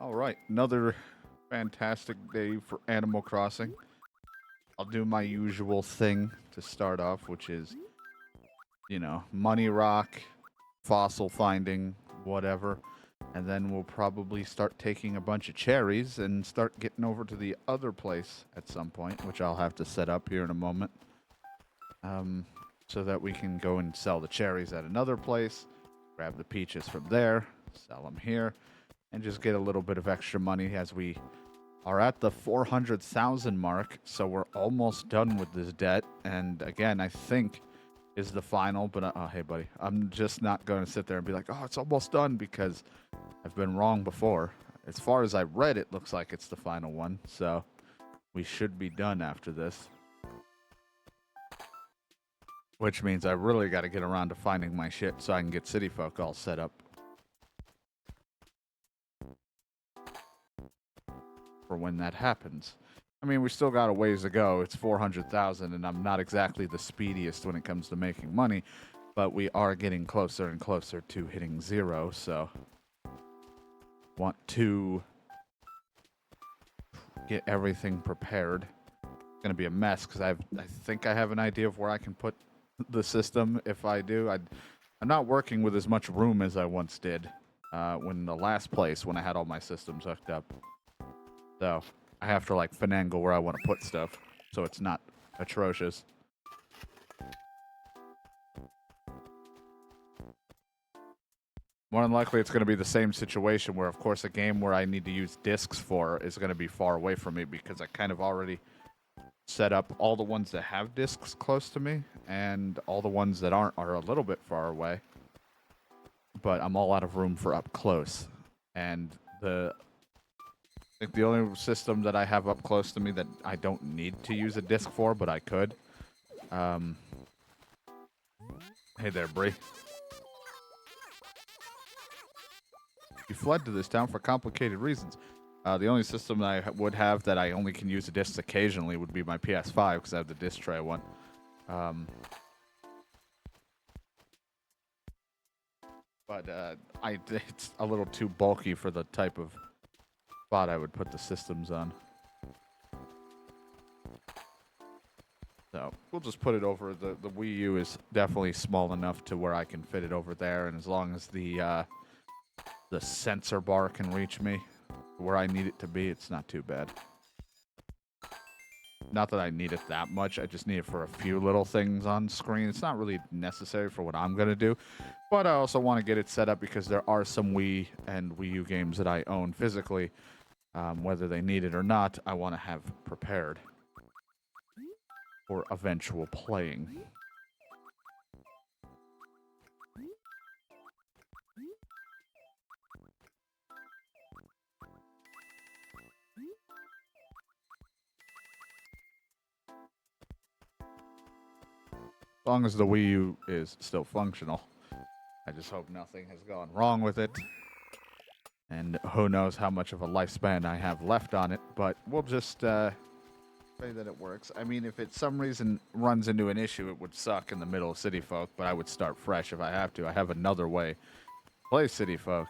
All right, another fantastic day for Animal Crossing. I'll do my usual thing to start off, which is, money rock, fossil finding, whatever. And then we'll probably start taking a bunch of cherries and start getting over to the other place at some point, which I'll have to set up here in a moment. So that we can go and sell the cherries at another place, grab the peaches from there, sell them here, and just get a little bit of extra money as we are at the 400,000 mark. So we're almost done with this debt. And again, I think is the final, but oh, hey buddy, I'm just not going to sit there and be like, oh, it's almost done, because I've been wrong before. As far as I read, it looks like it's the final one. So we should be done after this. Which means I really got to get around to finding my shit so I can get City Folk all set up for when that happens. I mean, we still got a ways to go. It's 400,000, and I'm not exactly the speediest when it comes to making money, but we are getting closer and closer to hitting zero, so want to get everything prepared. It's going to be a mess because I think I have an idea of where I can put the system. If I do, I'm not working with as much room as I once did when the last place, when I had all my systems hooked up. So I have to like finagle where I want to put stuff so it's not atrocious. More than likely, it's going to be the same situation where, of course, a game where I need to use discs for is going to be far away from me, because I kind of already set up all the ones that have discs close to me, and all the ones that aren't are a little bit far away. But I'm all out of room for up close. And I think the only system that I have up close to me that I don't need to use a disc for, but I could. Hey there, Bree. You fled to this town for complicated reasons. The only system that I would have that I only can use the discs occasionally would be my PS5, because I have the disc tray one. But it's a little too bulky for the type of spot I would put the systems on. So we'll just put it over. The Wii U is definitely small enough to where I can fit it over there, and as long as the sensor bar can reach me where I need it to be, it's not too bad. Not that I need it that much, I just need it for a few little things on screen. It's not really necessary for what I'm going to do, but I also want to get it set up because there are some Wii and Wii U games that I own physically. Whether they need it or not, I want to have prepared for eventual playing. As long as the Wii U is still functional. I just hope nothing has gone wrong with it. And who knows how much of a lifespan I have left on it, but we'll just pray that it works. I mean, if it some reason runs into an issue, it would suck in the middle of City Folk, but I would start fresh if I have to. I have another way to play City Folk,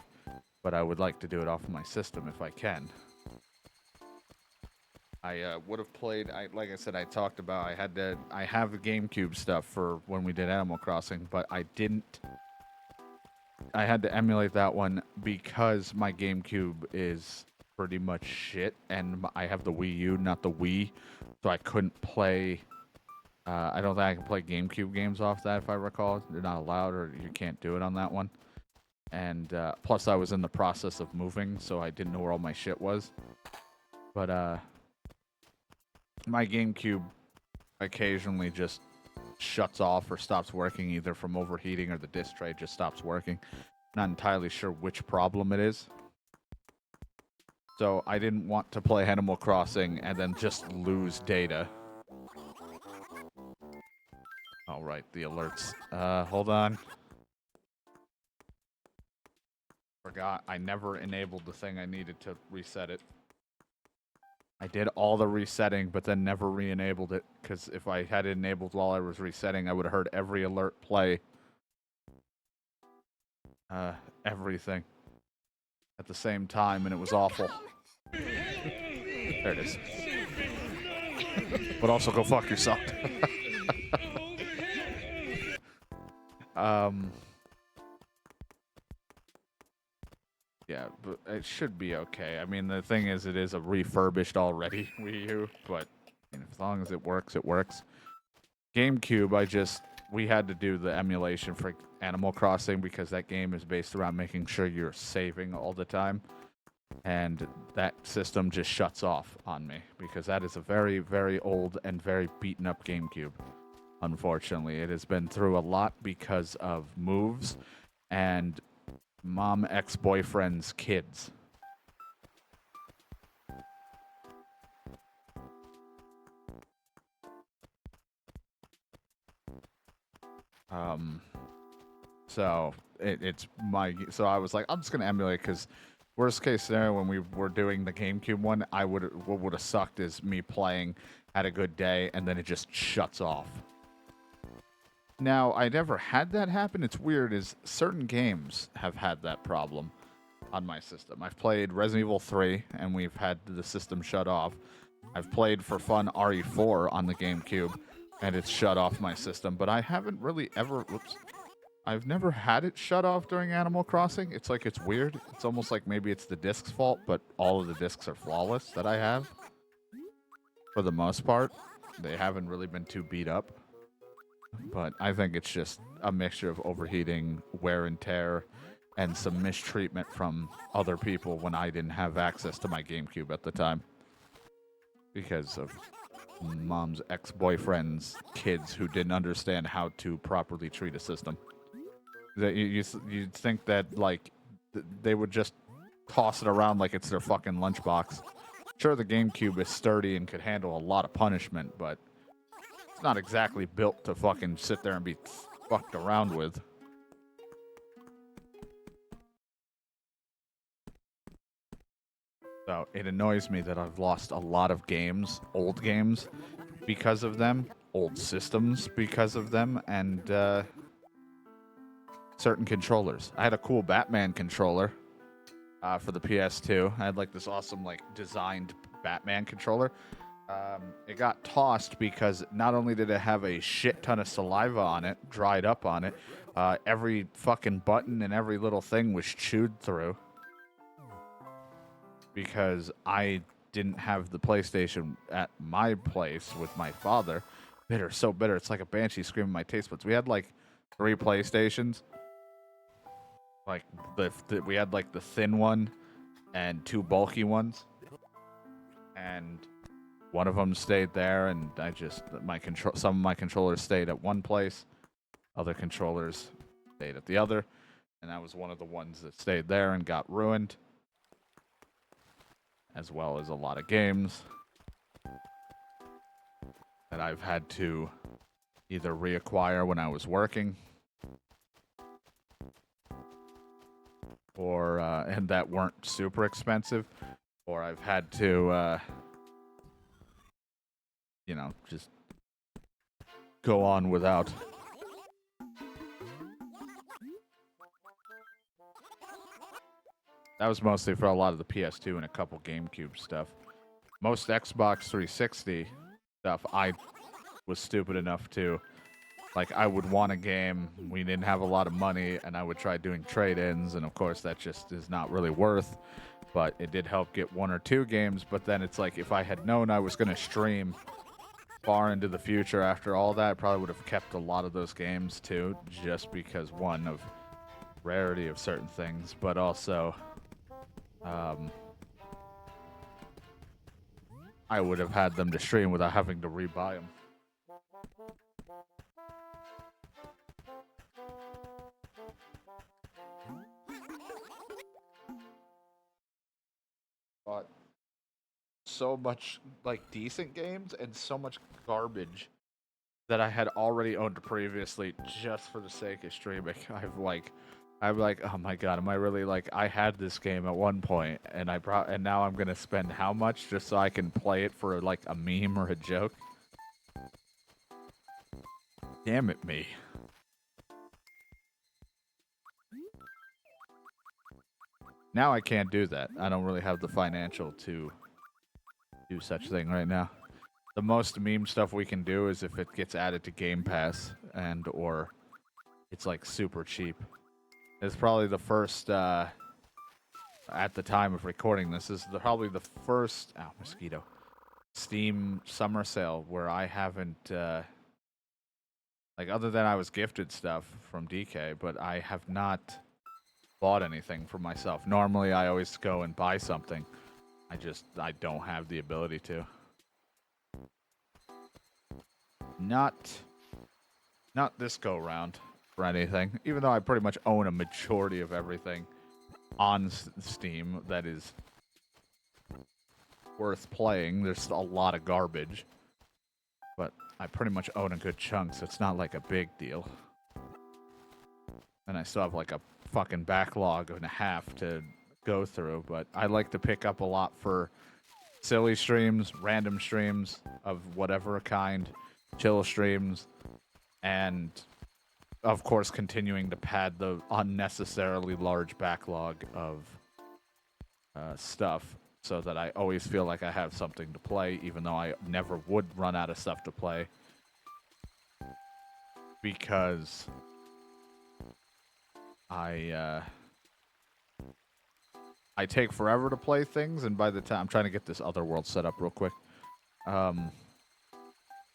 but I would like to do it off of my system if I can. I would have played, like I said, I talked about, I have the GameCube stuff for when we did Animal Crossing, but I had to emulate that one because my GameCube is pretty much shit, and I have the Wii U, not the Wii, so I couldn't play, I don't think I can play GameCube games off that, if I recall. They're not allowed, or you can't do it on that one. And plus I was in the process of moving, so I didn't know where all my shit was. But my GameCube occasionally just shuts off or stops working, either from overheating or the disc tray just stops working. Not entirely sure which problem it is. So I didn't want to play Animal Crossing and then just lose data. All right, the alerts. Hold on. Forgot, I never enabled the thing I needed to reset it. I did all the resetting, but then never re-enabled it, because if I had it enabled while I was resetting, I would have heard every alert play. Everything. at the same time, and it was awful. There it is. But also go fuck yourself. Yeah, but it should be okay. I mean, the thing is, it is a refurbished already Wii U, but as long as it works, it works. GameCube, we had to do the emulation for Animal Crossing because that game is based around making sure you're saving all the time. And that system just shuts off on me because that is a very, very old and very beaten up GameCube. Unfortunately, it has been through a lot because of moves and mom ex-boyfriend's kids. So so I was like, I'm just gonna emulate because worst case scenario when we were doing the GameCube one, what would have sucked is me playing, had a good day, and then it just shuts off. Now, I never had that happen. It's weird is certain games have had that problem on my system. I've played Resident Evil 3, and we've had the system shut off. I've played for fun RE4 on the GameCube, and it's shut off my system. But I haven't really ever... Whoops. I've never had it shut off during Animal Crossing. It's like it's weird. It's almost like maybe it's the disc's fault, but all of the discs are flawless that I have. For the most part. They haven't really been too beat up. But I think it's just a mixture of overheating, wear and tear, and some mistreatment from other people when I didn't have access to my GameCube at the time. Because of mom's ex-boyfriend's kids who didn't understand how to properly treat a system. You'd think that, like, they would just toss it around like it's their fucking lunchbox. Sure, the GameCube is sturdy and could handle a lot of punishment, but it's not exactly built to fucking sit there and be fucked around with. So it annoys me that I've lost a lot of games, old games, because of them, old systems because of them, and certain controllers. I had a cool Batman controller for the PS2. I had like this awesome like designed Batman controller. It got tossed because not only did it have a shit ton of saliva on it, dried up on it, every fucking button and every little thing was chewed through. Because I didn't have the PlayStation at my place with my father. Bitter, so bitter. It's like a banshee screaming my taste buds. We had like 3 PlayStations. Like we had like the thin one and 2 bulky ones. And one of them stayed there, and some of my controllers stayed at one place, other controllers stayed at the other, and that was one of the ones that stayed there and got ruined, as well as a lot of games that I've had to either reacquire when I was working, or and that weren't super expensive, or I've had to just go on without. That was mostly for a lot of the PS2 and a couple GameCube stuff. Most Xbox 360 stuff, I was stupid enough to, like, I would want a game, we didn't have a lot of money, and I would try doing trade-ins, and of course that just is not really worth, but it did help get 1 or 2 games, but then it's like, if I had known I was going to stream far into the future after all that, I probably would have kept a lot of those games too, just because, one, of rarity of certain things, but also I would have had them to stream without having to rebuy them. But so much like decent games and so much garbage that I had already owned previously just for the sake of streaming. I'm like, oh my god, am I really like? I had this game at one point, and and now I'm gonna spend how much just so I can play it for like a meme or a joke? Damn it, me. Now I can't do that. I don't really have the financial to do such thing right now. The most meme stuff we can do is if it gets added to Game Pass and or it's like super cheap. It's probably the first at the time of recording this is probably the first mosquito Steam summer sale where I haven't like other than I was gifted stuff from DK, but I have not bought anything for myself. Normally I always go and buy something. I don't have the ability to. Not this go round for anything. Even though I pretty much own a majority of everything on Steam that is worth playing. There's a lot of garbage, but I pretty much own a good chunk, so it's not like a big deal. And I still have like a fucking backlog and a half to go through, but I like to pick up a lot for silly streams, random streams of whatever kind, chill streams, and of course continuing to pad the unnecessarily large backlog of stuff so that I always feel like I have something to play, even though I never would run out of stuff to play, because I take forever to play things, and by the time I'm trying to get this other world set up real quick, I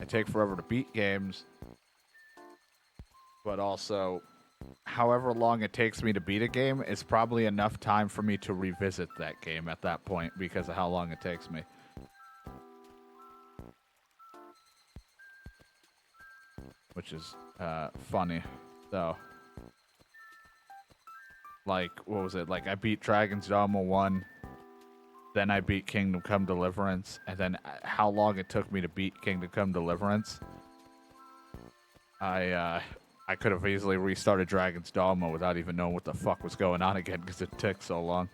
take forever to beat games, but also however long it takes me to beat a game is probably enough time for me to revisit that game at that point because of how long it takes me. Which is funny. So, like, what was it? Like, I beat Dragon's Dogma 1, then I beat Kingdom Come Deliverance, and then how long it took me to beat Kingdom Come Deliverance, I could have easily restarted Dragon's Dogma without even knowing what the fuck was going on again because it took so long.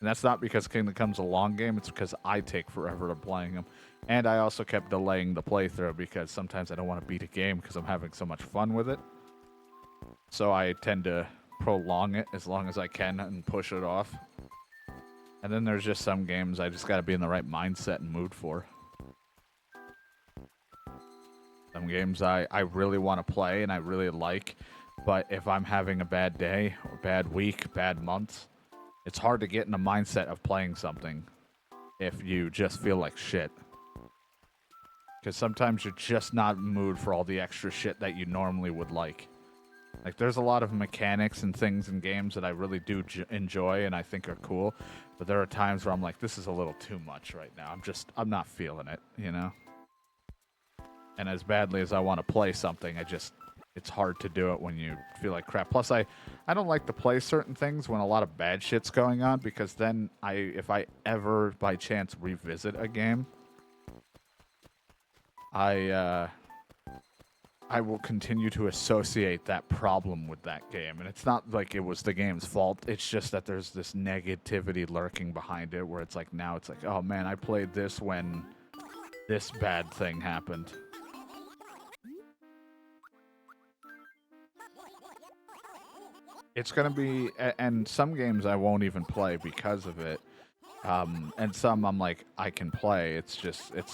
And that's not because Kingdom Come's a long game, it's because I take forever to playing them. And I also kept delaying the playthrough because sometimes I don't want to beat a game because I'm having so much fun with it. So I tend to prolong it as long as I can and push it off. And then there's just some games I just got to be in the right mindset and mood for. Some games I really want to play and I really like, but if I'm having a bad day or bad week, bad month, it's hard to get in the mindset of playing something if you just feel like shit. Because sometimes you're just not in the mood for all the extra shit that you normally would like. Like, there's a lot of mechanics and things in games that I really do enjoy and I think are cool, but there are times where I'm like, this is a little too much right now. I'm not feeling it, you know? And as badly as I want to play something, it's hard to do it when you feel like crap. Plus, I don't like to play certain things when a lot of bad shit's going on, because then if I ever by chance revisit a game, I will continue to associate that problem with that game. And it's not like it was the game's fault. It's just that there's this negativity lurking behind it where it's like, now it's like, oh man, I played this when this bad thing happened. It's going to be, and some games I won't even play because of it. And some I'm like, I can play. It's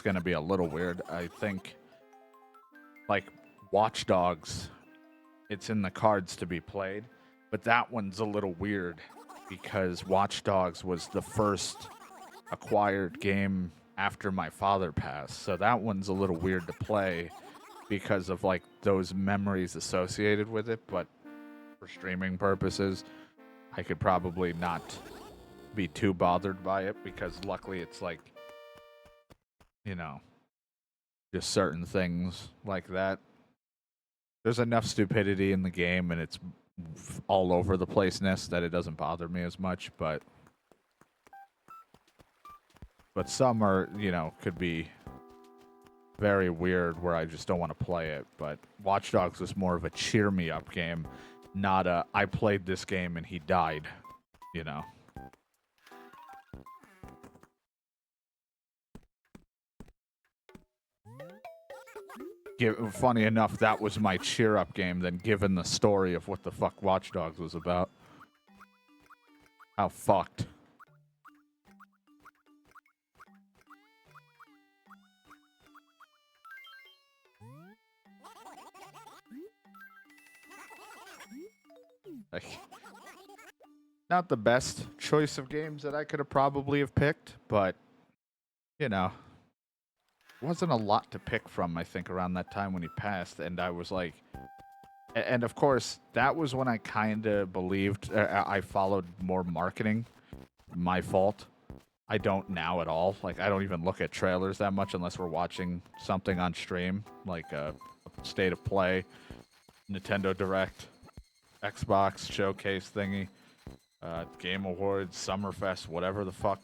going to be a little weird. I think, like, Watch Dogs, it's in the cards to be played. But that one's a little weird because Watch Dogs was the first acquired game after my father passed. So that one's a little weird to play because of, like, those memories associated with it. But for streaming purposes, I could probably not be too bothered by it because luckily it's like, you know, just certain things like that. There's enough stupidity in the game and it's all over the place-ness that it doesn't bother me as much, but some are, you know, could be very weird where I just don't want to play it. But Watch Dogs was more of a cheer me up game, not a I played this game and he died, you know. Funny enough, that was my cheer up game then, given the story of what the fuck Watch Dogs was about. How fucked. Like, not the best choice of games that I could have probably have picked, but you know, wasn't a lot to pick from. I think around that time when he passed, and I was like, and of course that was when I kind of believed I followed more marketing. My fault. I don't now at all. Like, I don't even look at trailers that much unless we're watching something on stream, like a state of play, Nintendo Direct, Xbox showcase thingy, Game Awards, Summerfest, whatever the fuck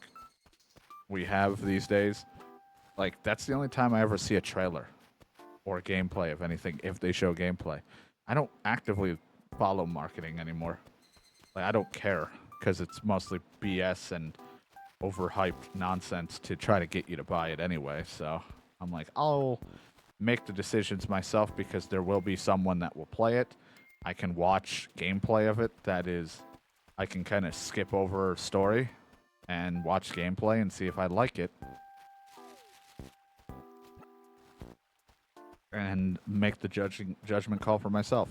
we have these days. Like, that's the only time I ever see a trailer or gameplay of anything, if they show gameplay. I don't actively follow marketing anymore. Like, I don't care, because it's mostly BS and overhyped nonsense to try to get you to buy it anyway. So I'm like, I'll make the decisions myself, because there will be someone that will play it. I can watch gameplay of it. That is, I can kind of skip over story and watch gameplay and see if I like it. And make the judgment call for myself.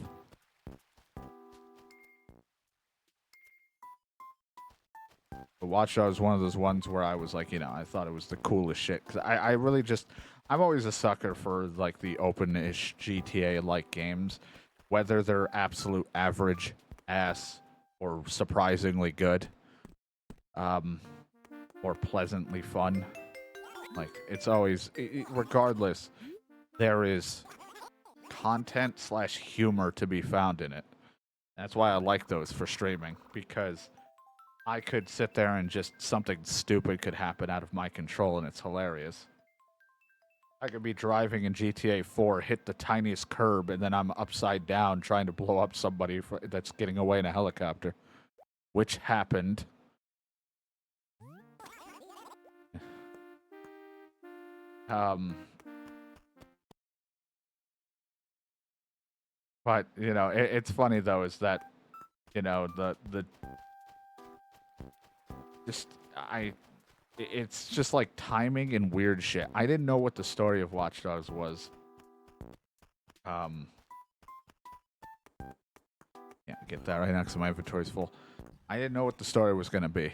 But Watch Dogs is one of those ones where I was like, you know, I thought it was the coolest shit. Because I really just, I'm always a sucker for, like, the open-ish GTA-like games. Whether they're absolute average ass or surprisingly good. Or pleasantly fun. Like, it's always, regardless, there is content / humor to be found in it. That's why I like those for streaming, because I could sit there and just something stupid could happen out of my control and it's hilarious. I could be driving in GTA 4, hit the tiniest curb, and then I'm upside down trying to blow up somebody that's getting away in a helicopter. Which happened. But, you know, it's funny, though, is that, you know, it's just like timing and weird shit. I didn't know what the story of Watch Dogs was. Yeah, get that right now because my inventory's full. I didn't know what the story was going to be.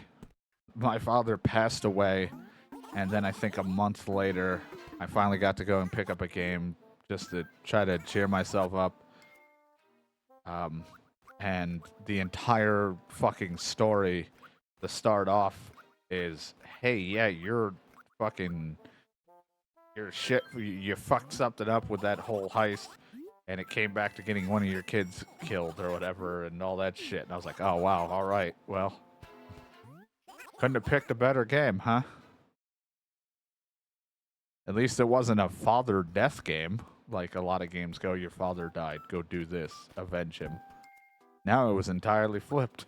My father passed away, and then I think a month later, I finally got to go and pick up a game just to try to cheer myself up. And the entire fucking story, the start off is, hey, yeah, you're shit. You fucked something up with that whole heist, and it came back to getting one of your kids killed or whatever, and all that shit. And I was like, oh wow, all right, well, couldn't have picked a better game, huh? At least it wasn't a father death game, like a lot of games go. Your father died, go do this, avenge him. Now it was entirely flipped.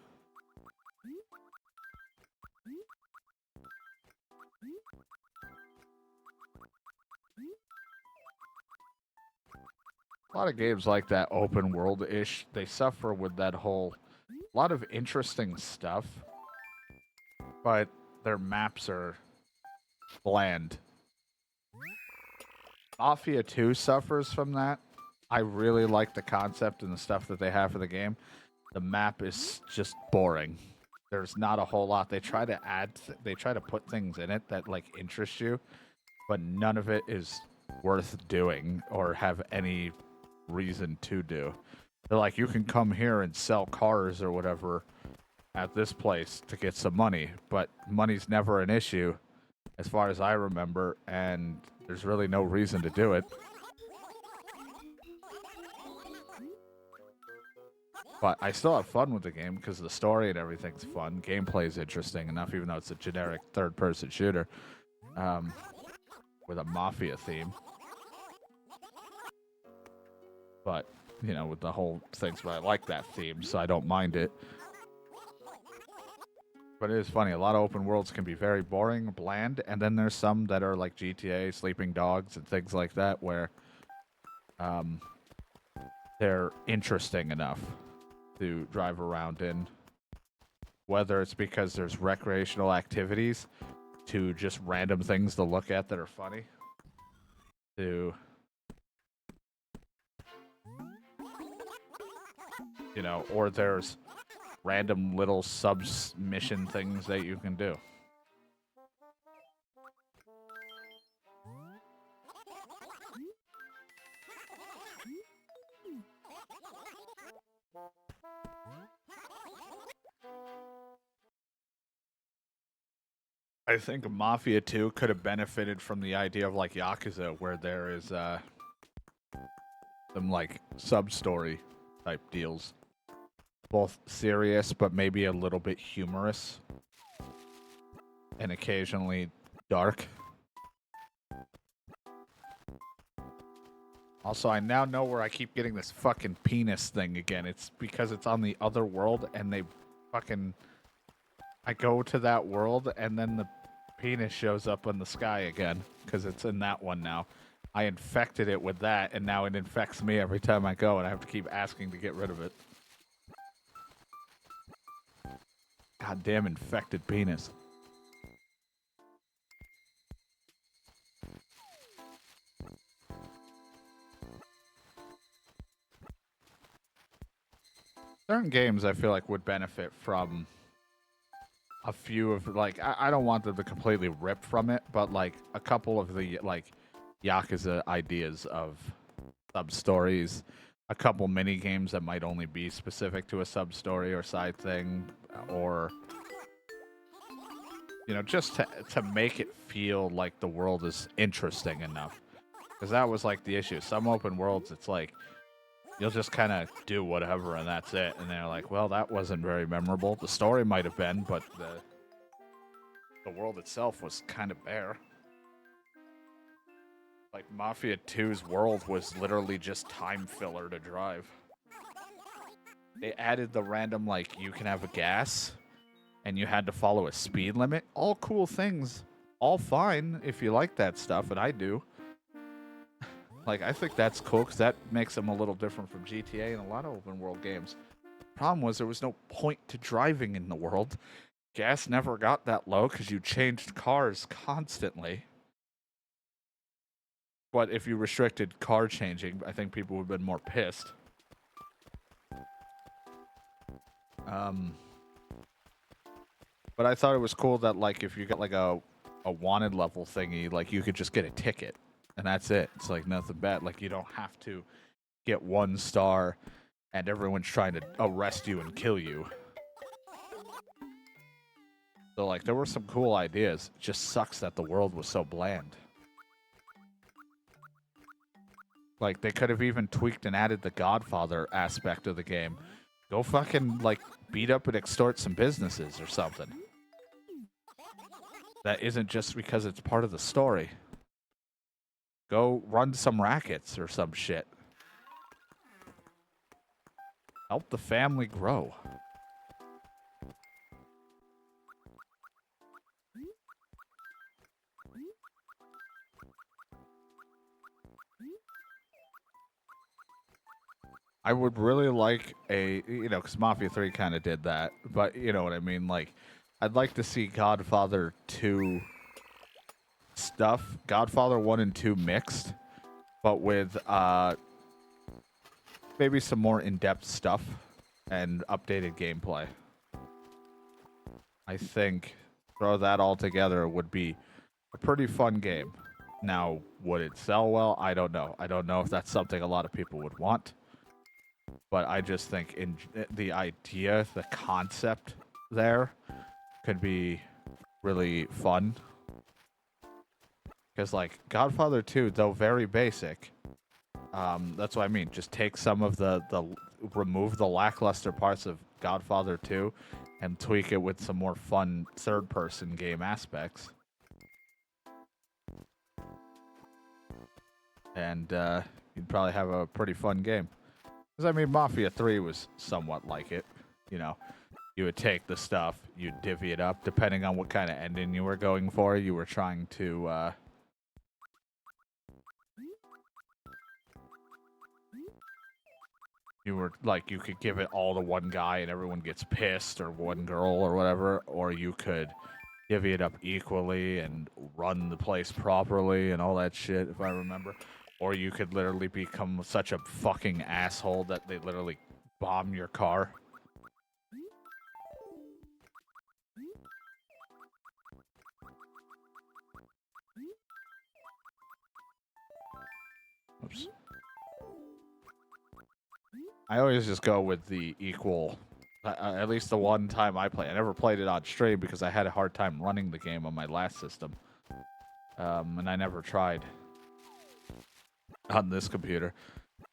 A lot of games like that, open world-ish, they suffer with that whole, a lot of interesting stuff, but their maps are bland. Mafia 2 suffers from that. I really like the concept and the stuff that they have for the game. The map is just boring. There's not a whole lot. They try to they try to put things in it that, like, interest you, but none of it is worth doing or have any reason to do. They're like, you can come here and sell cars or whatever at this place to get some money, but money's never an issue as far as I remember, and there's really no reason to do it. But I still have fun with the game because the story and everything's fun. Gameplay is interesting enough, even though it's a generic third-person shooter with a mafia theme. But, you know, with the whole things, but I like that theme, so I don't mind it. But it is funny. A lot of open worlds can be very boring, bland, and then there's some that are like GTA, Sleeping Dogs, and things like that, where they're interesting enough to drive around in. Whether it's because there's recreational activities to just random things to look at that are funny, to, you know, or there's random little submission things that you can do. I think Mafia 2 could have benefited from the idea of like Yakuza, where there is some like sub-story type deals. Both serious, but maybe a little bit humorous. And occasionally dark. Also, I now know where I keep getting this fucking penis thing again. It's because it's on the other world and they fucking... I go to that world and then the penis shows up in the sky again because it's in that one now. I infected it with that and now it infects me every time I go and I have to keep asking to get rid of it. Goddamn infected penis. Certain games I feel like would benefit from a few of, like, I don't want them to completely rip from it, but like a couple of the like Yakuza ideas of sub-stories, a couple mini games that might only be specific to a sub-story or side thing, or, you know, just to make it feel like the world is interesting enough. Because that was like the issue. Some open worlds, it's like, you'll just kind of do whatever and that's it. And they're like, well, that wasn't very memorable. The story might have been, but the world itself was kind of bare. Like, Mafia 2's world was literally just time filler to drive. They added the random, like, you can have a gas, and you had to follow a speed limit. All cool things. All fine if you like that stuff, and I do. Like, I think that's cool because that makes them a little different from GTA and a lot of open world games. Problem was there was no point to driving in the world. Gas never got that low because you changed cars constantly. But if you restricted car changing, I think people would have been more pissed. But I thought it was cool that, like, if you got like a wanted level thingy, like, you could just get a ticket. And that's it. It's like nothing bad. Like, you don't have to get 1 star and everyone's trying to arrest you and kill you. So, like, there were some cool ideas. It just sucks that the world was so bland. Like, they could have even tweaked and added the Godfather aspect of the game. Go fucking, like, beat up and extort some businesses or something. That isn't just because it's part of the story. Go run some rackets or some shit. Help the family grow. I would really like a, you know, because Mafia 3 kind of did that, but you know what I mean? Like, I'd like to see Godfather 2 stuff, Godfather 1 and 2 mixed, but with maybe some more in-depth stuff and updated gameplay. I think throw that all together would be a pretty fun game. Now, would it sell well? I don't know. I don't know if that's something a lot of people would want. But I just think in the idea, the concept there could be really fun. Because, like, Godfather 2, though very basic, that's what I mean. Just take some of remove the lackluster parts of Godfather 2 and tweak it with some more fun third-person game aspects. And you'd probably have a pretty fun game. Because, I mean, Mafia 3 was somewhat like it. You know, you would take the stuff, you'd divvy it up, depending on what kind of ending you were going for. You were trying to, you were like you could give it all to one guy and everyone gets pissed, or one girl or whatever, or you could divvy it up equally and run the place properly and all that shit, if I remember. Or you could literally become such a fucking asshole that they literally bomb your car. Oops. I always just go with the equal. At least the one time I played. I never played it on stream because I had a hard time running the game on my last system. And I never tried on this computer.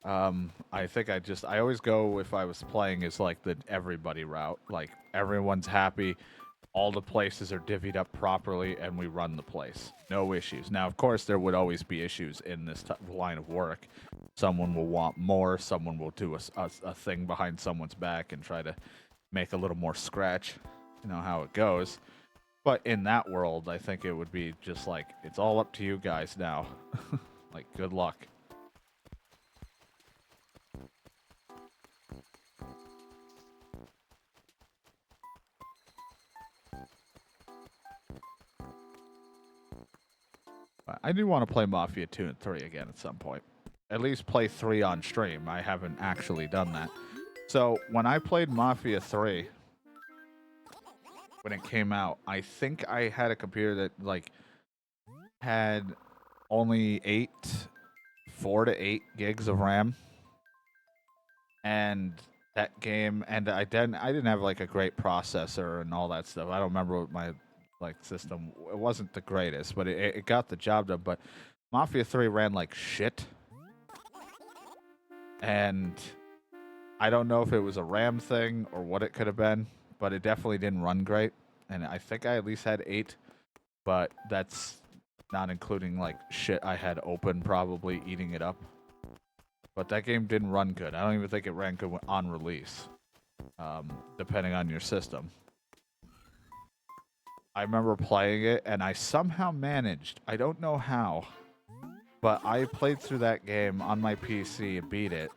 I think I always go, if I was playing, is like the everybody route. Like, everyone's happy, all the places are divvied up properly, and we run the place. No issues. Now, of course, there would always be issues in this line of work. Someone will want more, someone will do a thing behind someone's back and try to make a little more scratch. You know how it goes. But in that world, I think it would be just like, it's all up to you guys now. Like, good luck. I do want to play Mafia 2 and 3 again at some point. At least play 3 on stream. I haven't actually done that. So, when I played Mafia 3, when it came out, I think I had a computer that, like, had only 4 to 8 gigs of RAM. And that game, and I didn't have, like, a great processor and all that stuff. I don't remember what my system, it wasn't the greatest, but it got the job done. But Mafia 3 ran like shit, and I don't know if it was a RAM thing or what it could have been, but it definitely didn't run great. And I think I at least had 8, but that's not including like shit I had open, probably eating it up. But that game didn't run good. I don't even think it ran good on release, depending on your system. I remember playing it, and I somehow managed, I don't know how, but I played through that game on my PC and beat it.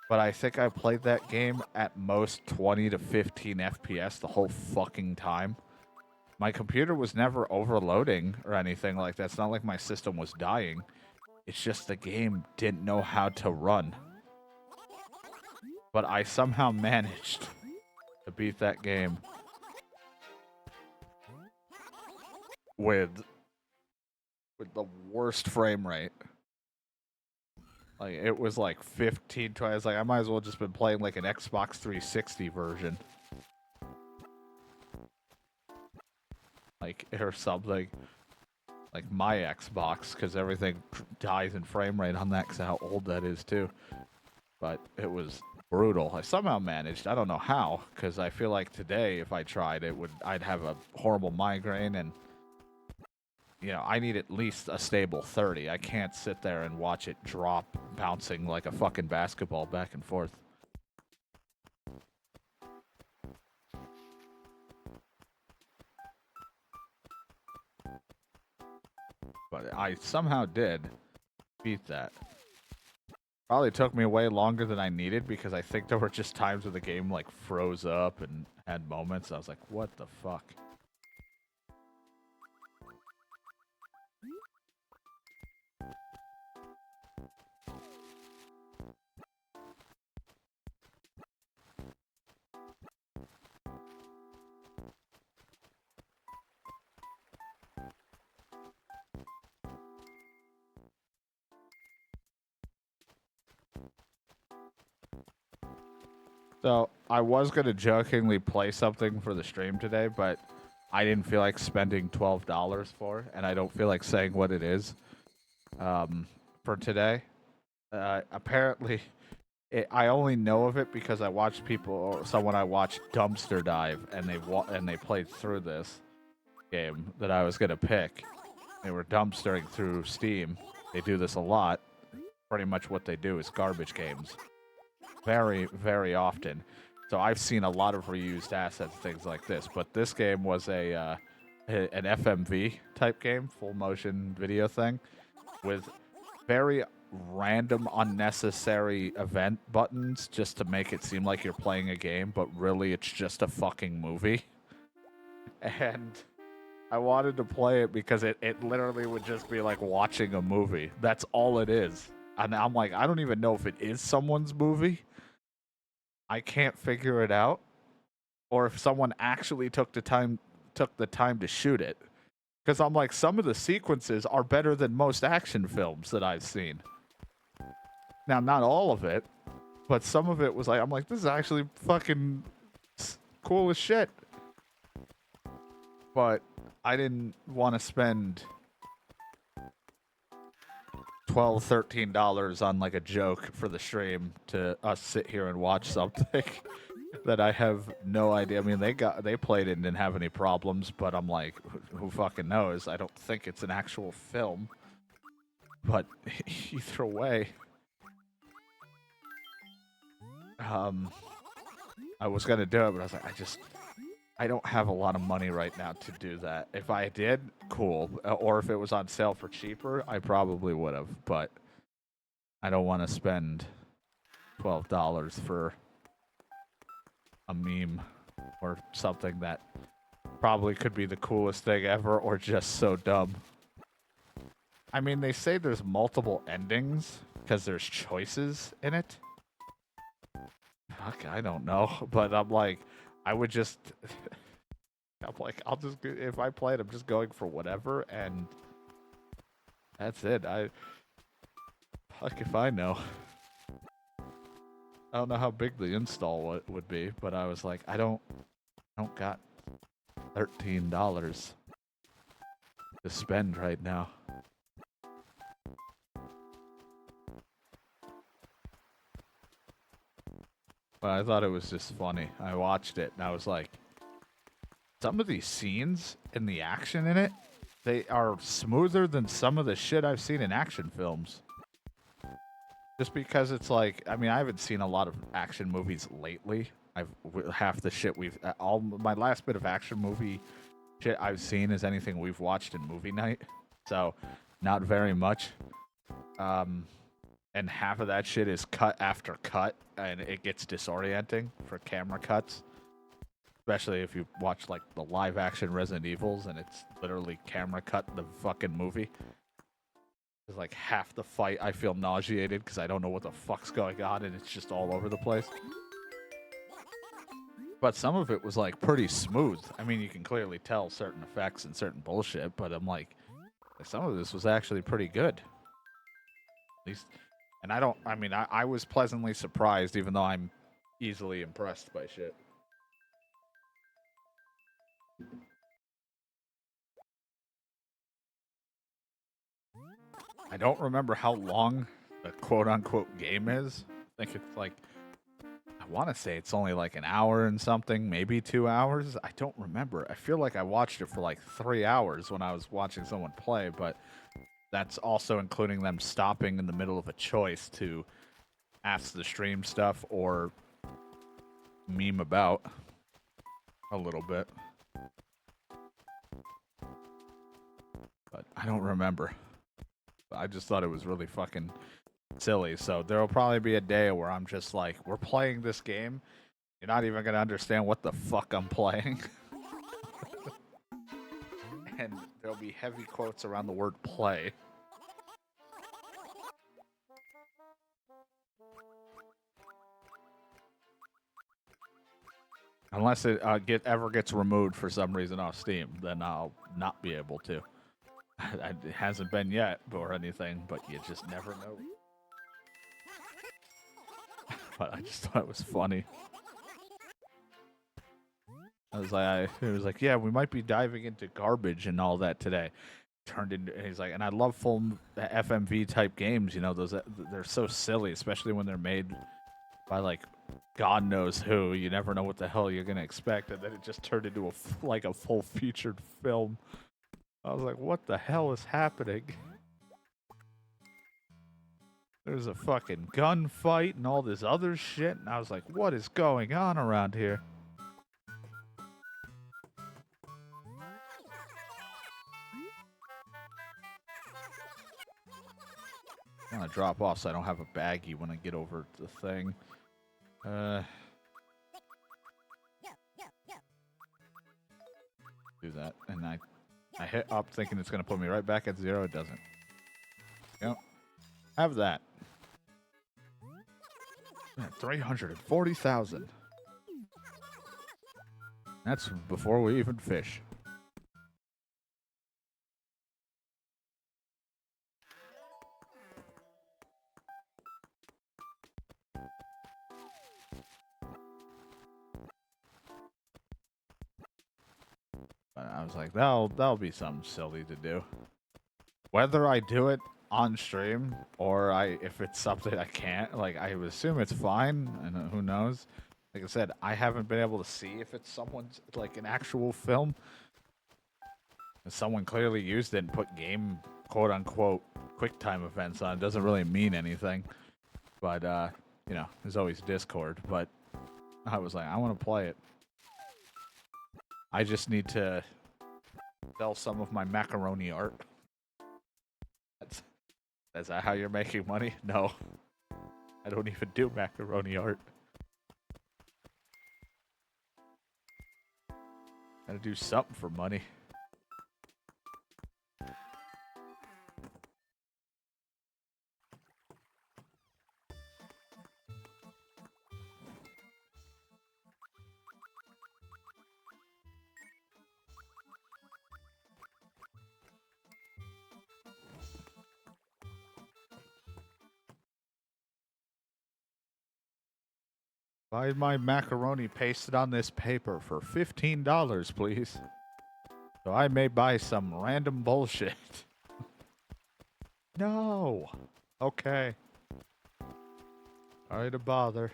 But I think I played that game at most 20 to 15 FPS the whole fucking time. My computer was never overloading or anything like that. It's not like my system was dying. It's just the game didn't know how to run. But I somehow managed to beat that game with the worst frame rate. Like, it was like 15, 20. I was like, I might as well just been playing like an Xbox 360 version. Like, or something. Like my Xbox, because everything dies in frame rate on that because of how old that is too. But it was brutal. I somehow managed. I don't know how, because I feel like today, if I tried, I'd have a horrible migraine, and you know, I need at least a stable 30. I can't sit there and watch it drop, bouncing like a fucking basketball back and forth. But I somehow did beat that. Probably took me way longer than I needed, because I think there were just times where the game like froze up and had moments. I was like, what the fuck? So, I was going to jokingly play something for the stream today, but I didn't feel like spending $12 for, and I don't feel like saying what it is for today. Apparently, I only know of it because I watched people, or someone I watched dumpster dive, and they played through this game that I was going to pick. They were dumpstering through Steam. They do this a lot. Pretty much what they do is garbage games. Very, very often. So I've seen a lot of reused assets, things like this. But this game was an FMV type game, full motion video thing, with very random unnecessary event buttons just to make it seem like you're playing a game, but really it's just a fucking movie. And I wanted to play it because it literally would just be like watching a movie. That's all it is. And I'm like, I don't even know if it is someone's movie. I can't figure it out. Or if someone actually took the time to shoot it. Because I'm like, some of the sequences are better than most action films that I've seen. Now, not all of it, but some of it was like, I'm like, this is actually fucking cool as shit. But I didn't want to spend $12, $13 on like a joke for the stream to us sit here and watch something that I have no idea. I mean, they played it and didn't have any problems, but I'm like, who fucking knows? I don't think it's an actual film. But either way, I was gonna do it, but I was like, I don't have a lot of money right now to do that. If I did, cool. Or if it was on sale for cheaper, I probably would have. But I don't want to spend $12 for a meme or something that probably could be the coolest thing ever or just so dumb. I mean, they say there's multiple endings because there's choices in it. Fuck, I don't know. But I'm like, I would just... I'm like, I'll just... If I play it, I'm just going for whatever, and... That's it. Fuck if I know. I don't know how big the install would be, but I was like, I don't got $13 to spend right now. But I thought it was just funny. I watched it and I was like, some of these scenes and the action in it, they are smoother than some of the shit I've seen in action films. Just because it's like, I mean, I haven't seen a lot of action movies lately. Half the shit my last bit of action movie shit I've seen is anything we've watched in movie night. So, not very much. And half of that shit is cut after cut, and it gets disorienting for camera cuts. Especially if you watch, like, the live-action Resident Evils, and it's literally camera cut the fucking movie. It's like half the fight I feel nauseated because I don't know what the fuck's going on, and it's just all over the place. But some of it was, like, pretty smooth. I mean, you can clearly tell certain effects and certain bullshit, but I'm like, some of this was actually pretty good. At least... And I was pleasantly surprised, even though I'm easily impressed by shit. I don't remember how long the quote-unquote game is. I think it's like, I want to say it's only like an hour and something, maybe 2 hours. I don't remember. I feel like I watched it for like 3 hours when I was watching someone play, but that's also including them stopping in the middle of a choice to ask the stream stuff or meme about a little bit. But I don't remember. I just thought it was really fucking silly. So there'll probably be a day where I'm just like, we're playing this game. You're not even going to understand what the fuck I'm playing. And there'll be heavy quotes around the word play. Unless it ever gets removed for some reason off Steam, then I'll not be able to. It hasn't been yet or anything, but you just never know. But I just thought it was funny. It was like, yeah, we might be diving into garbage and all that today. Turned into, and he's like, and I love full FMV type games. You know, they're so silly, especially when they're made by like God knows who. You never know what the hell you're gonna expect, and then it just turned into a full featured film. I was like, what the hell is happening? There's a fucking gunfight and all this other shit, and I was like, what is going on around here? I want to drop off so I don't have a baggie when I get over the thing. Do that, and I hit up thinking it's gonna put me right back at 0. It doesn't. Yep. Have that. 340,000. That's before we even fish. But I was like, that'll be something silly to do. Whether I do it on stream or if it's something I can't, like, I would assume it's fine, and who knows. Like I said, I haven't been able to see if it's someone's, like, an actual film. Someone clearly used it and put game, quote-unquote, QuickTime events on. It doesn't really mean anything. But, you know, there's always Discord. But I was like, I want to play it. I just need to sell some of my macaroni art. Is that how you're making money? No. I don't even do macaroni art. Gotta do something for money. Buy my macaroni pasted on this paper for $15, please. So I may buy some random bullshit. No. Okay. Sorry to bother.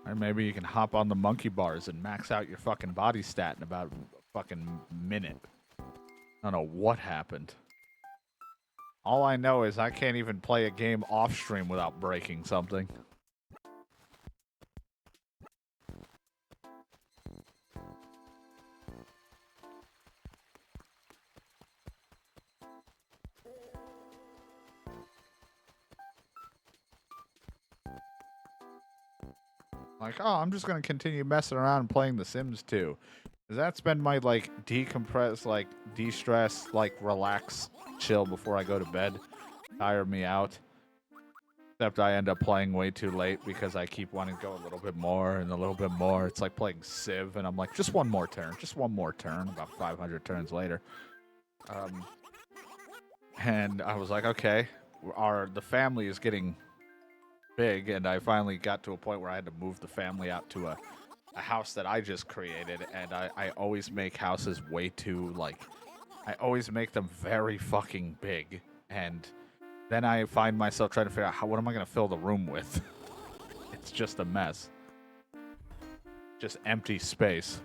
Or maybe you can hop on the monkey bars and max out your fucking body stat in about a fucking minute. I don't know what happened. All I know is I can't even play a game off stream without breaking something. Like, oh, I'm just gonna continue messing around and playing The Sims 2. Cause that's been my, like, decompress, like, de-stress, like, relax, chill before I go to bed. Tire me out. Except I end up playing way too late because I keep wanting to go a little bit more and a little bit more. It's like playing Civ, and I'm like, just one more turn, just one more turn, about 500 turns later. And I was like, okay, the family is getting big, and I finally got to a point where I had to move the family out to a house that I just created, and I always make houses way too, like, I always make them very fucking big, and then I find myself trying to figure out what am I going to fill the room with? It's just a mess. Just empty space.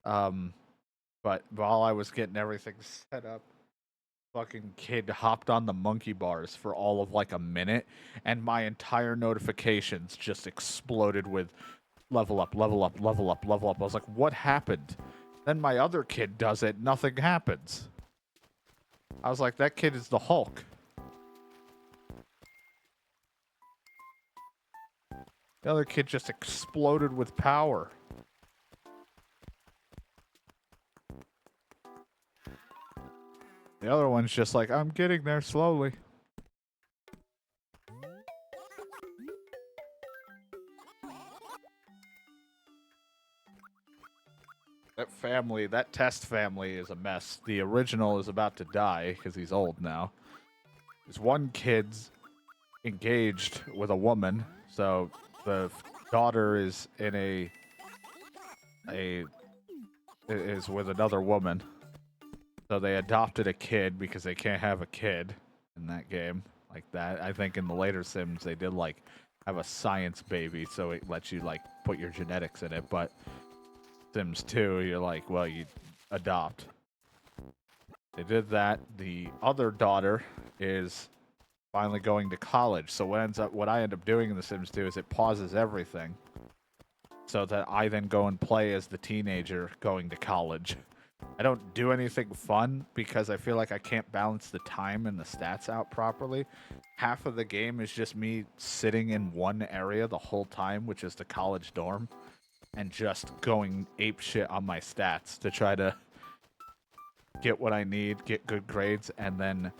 But while I was getting everything set up, fucking kid hopped on the monkey bars for all of like a minute, and my entire notifications just exploded with level up, level up, level up, level up. I was like, what happened? Then my other kid does it, nothing happens. I was like, that kid is the Hulk. The other kid just exploded with power. The other one's just like, I'm getting there slowly. That family, that test family is a mess. The original is about to die because he's old now. There's one kid's engaged with a woman, so the daughter is in is with another woman. So they adopted a kid because they can't have a kid in that game like that. I think in the later Sims they did like have a science baby, so it lets you like put your genetics in it. But Sims 2, you're like, well, you adopt. They did that. The other daughter is finally going to college. So what I end up doing in The Sims 2 is it pauses everything so that I then go and play as the teenager going to college. I don't do anything fun because I feel like I can't balance the time and the stats out properly. Half of the game is just me sitting in one area the whole time, which is the college dorm, and just going ape shit on my stats to try to get what I need, get good grades, and then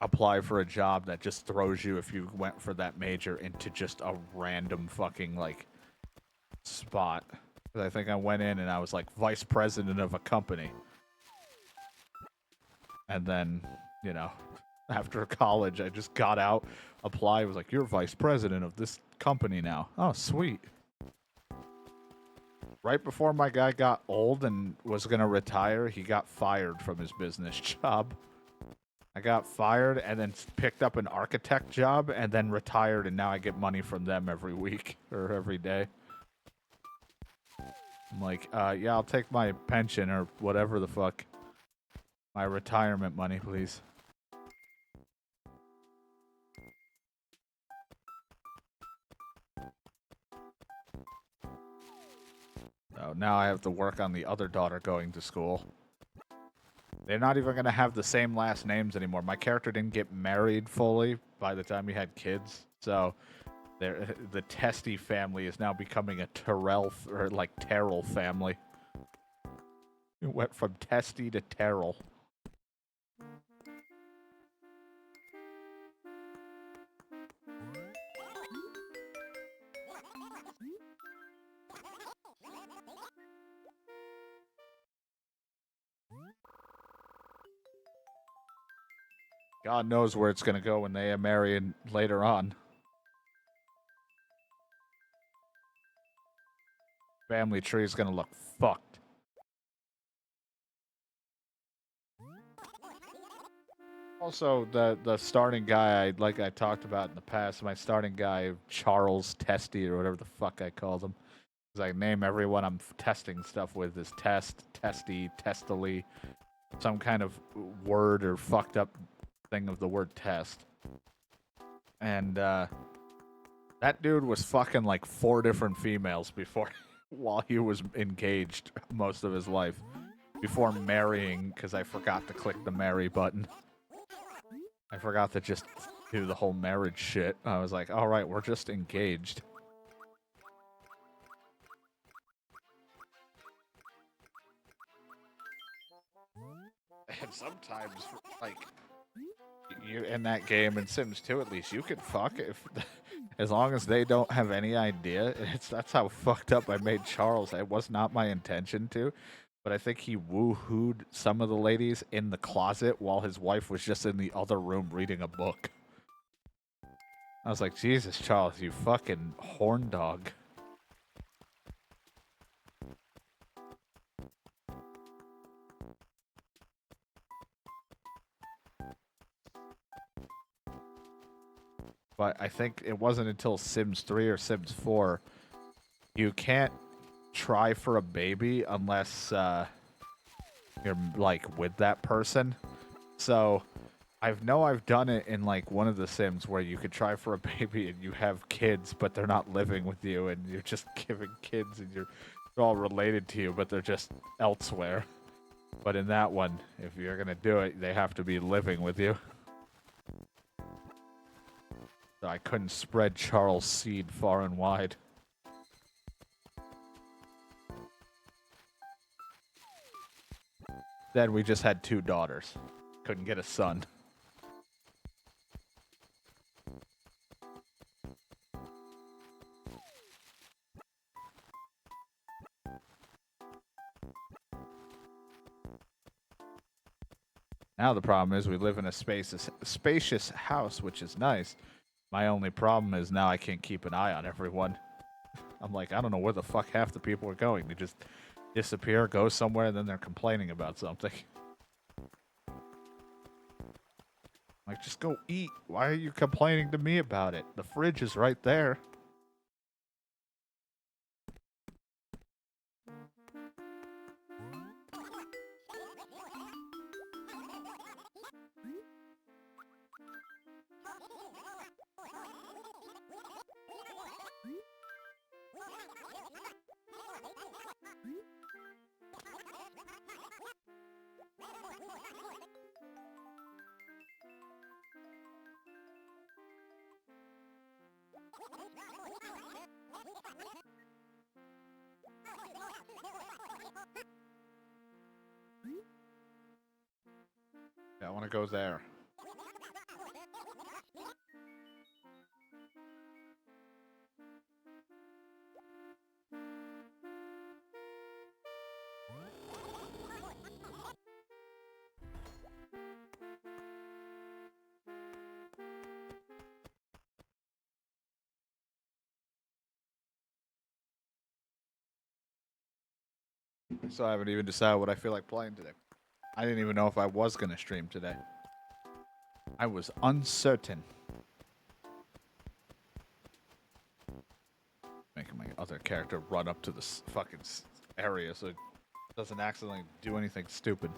apply for a job that just throws you, if you went for that major, into just a random fucking, like, spot. I think I went in and I was like vice president of a company. And then, you know, after college, I just got out, applied, was like, you're vice president of this company now. Oh, sweet. Right before my guy got old and was going to retire, he got fired from his business job. I got fired and then picked up an architect job and then retired, and now I get money from them every week or every day. I'm like, yeah, I'll take my pension or whatever the fuck. My retirement money, please. So now I have to work on the other daughter going to school. They're not even going to have the same last names anymore. My character didn't get married fully by the time he had kids. So the Testy family is now becoming a Terrell, or like Terrell family. It went from Testy to Terrell. God knows where it's going to go when they marry later on. Family tree is going to look fucked. Also, the starting guy, like I talked about in the past, my starting guy, Charles Testy, or whatever the fuck I called him. Because I name everyone I'm testing stuff with is Test, Testy, Testily, some kind of word or fucked up thing of the word test. And that dude was fucking like 4 different females before, while he was engaged most of his life. Before marrying, because I forgot to click the marry button. I forgot to just do the whole marriage shit. I was like, all right, we're just engaged. And sometimes, like, you in that game, in Sims 2 at least, you can fuck if, as long as they don't have any idea. That's how fucked up I made Charles. It was not my intention to, but I think he woohooed some of the ladies in the closet while his wife was just in the other room reading a book. I was like, Jesus, Charles, you fucking horn dog. But I think it wasn't until Sims 3 or Sims 4 you can't try for a baby unless you're like with that person. So I've done it in like one of the Sims where you could try for a baby and you have kids, but they're not living with you, and you're just giving kids, and they're all related to you, but they're just elsewhere. But in that one, if you're gonna do it, they have to be living with you. So I couldn't spread Charles' seed far and wide. Then we just had 2 daughters. Couldn't get a son. Now the problem is we live in a spacious house, which is nice. My only problem is now I can't keep an eye on everyone. I'm like, I don't know where the fuck half the people are going. They just disappear, go somewhere, and then they're complaining about something. Like, just go eat. Why are you complaining to me about it? The fridge is right there. Yeah, I want to go there. So I haven't even decided what I feel like playing today. I didn't even know if I was going to stream today. I was uncertain. Making my other character run up to the fucking area so it doesn't accidentally do anything stupid.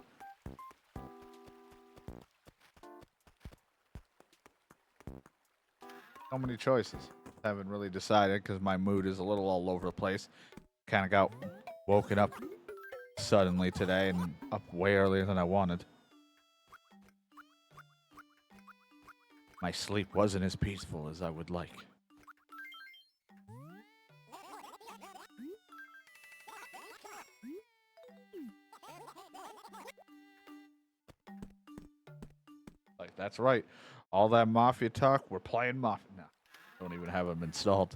So many choices. Haven't really decided because my mood is a little all over the place. Kind of got woken up suddenly today and up way earlier than I wanted. My sleep wasn't as peaceful as I would like. Like, that's right. All that Mafia talk, we're playing Mafia. No, don't even have them installed.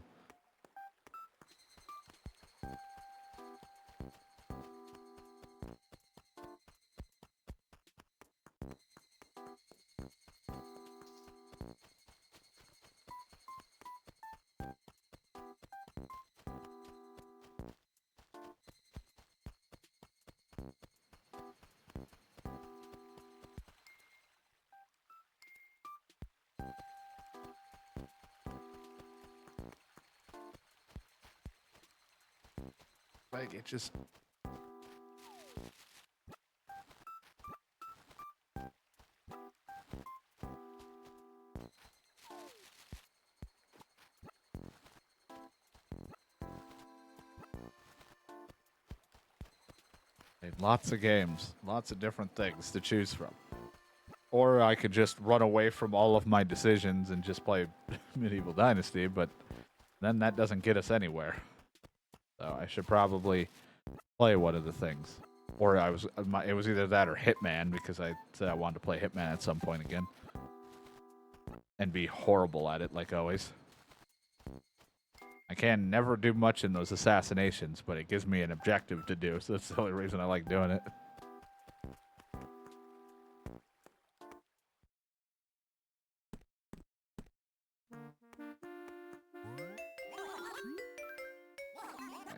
Like, it just... Lots of games, lots of different things to choose from. Or I could just run away from all of my decisions and just play Medieval Dynasty, but then that doesn't get us anywhere. So I should probably play one of the things. Or it was either that or Hitman, because I said I wanted to play Hitman at some point again. And be horrible at it, like always. I can never do much in those assassinations, but it gives me an objective to do, so that's the only reason I like doing it.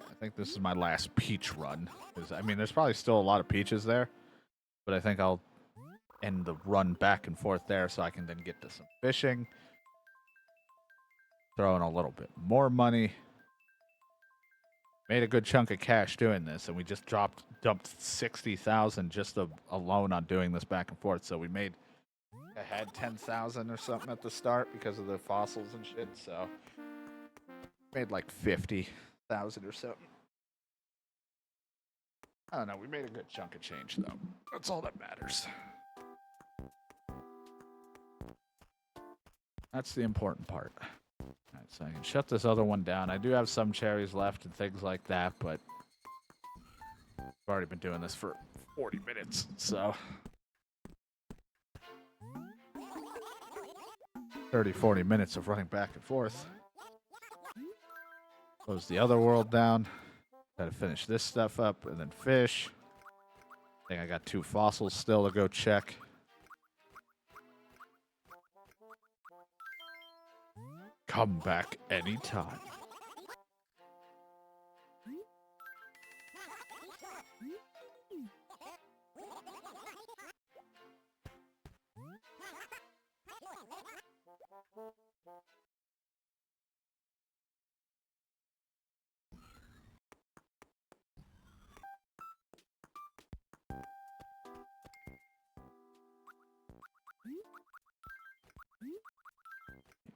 I think this is my last peach run. I mean, there's probably still a lot of peaches there, but I think I'll end the run back and forth there so I can then get to some fishing. Throw in a little bit more money. Made a good chunk of cash doing this, and we just dumped 60,000 just alone on doing this back and forth. So I had 10,000 or something at the start because of the fossils and shit. So made like 50,000 or something. I don't know. We made a good chunk of change though. That's all that matters. That's the important part. Alright, so I can shut this other one down. I do have some cherries left and things like that, but I've already been doing this for 40 minutes, so 30, 40 minutes of running back and forth. Close the other world down. Gotta finish this stuff up and then fish. I think I got 2 fossils still to go check. Come back anytime.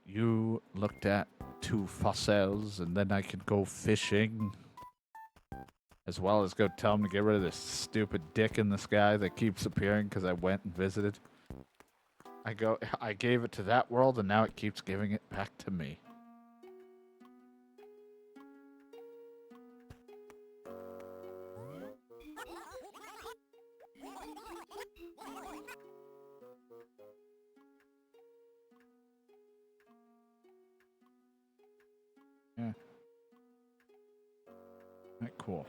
You looked at 2 fossils, and then I could go fishing. As well as go tell him to get rid of this stupid dick in the sky that keeps appearing because I went and visited. I gave it to that world, and now it keeps giving it back to me. Right, cool.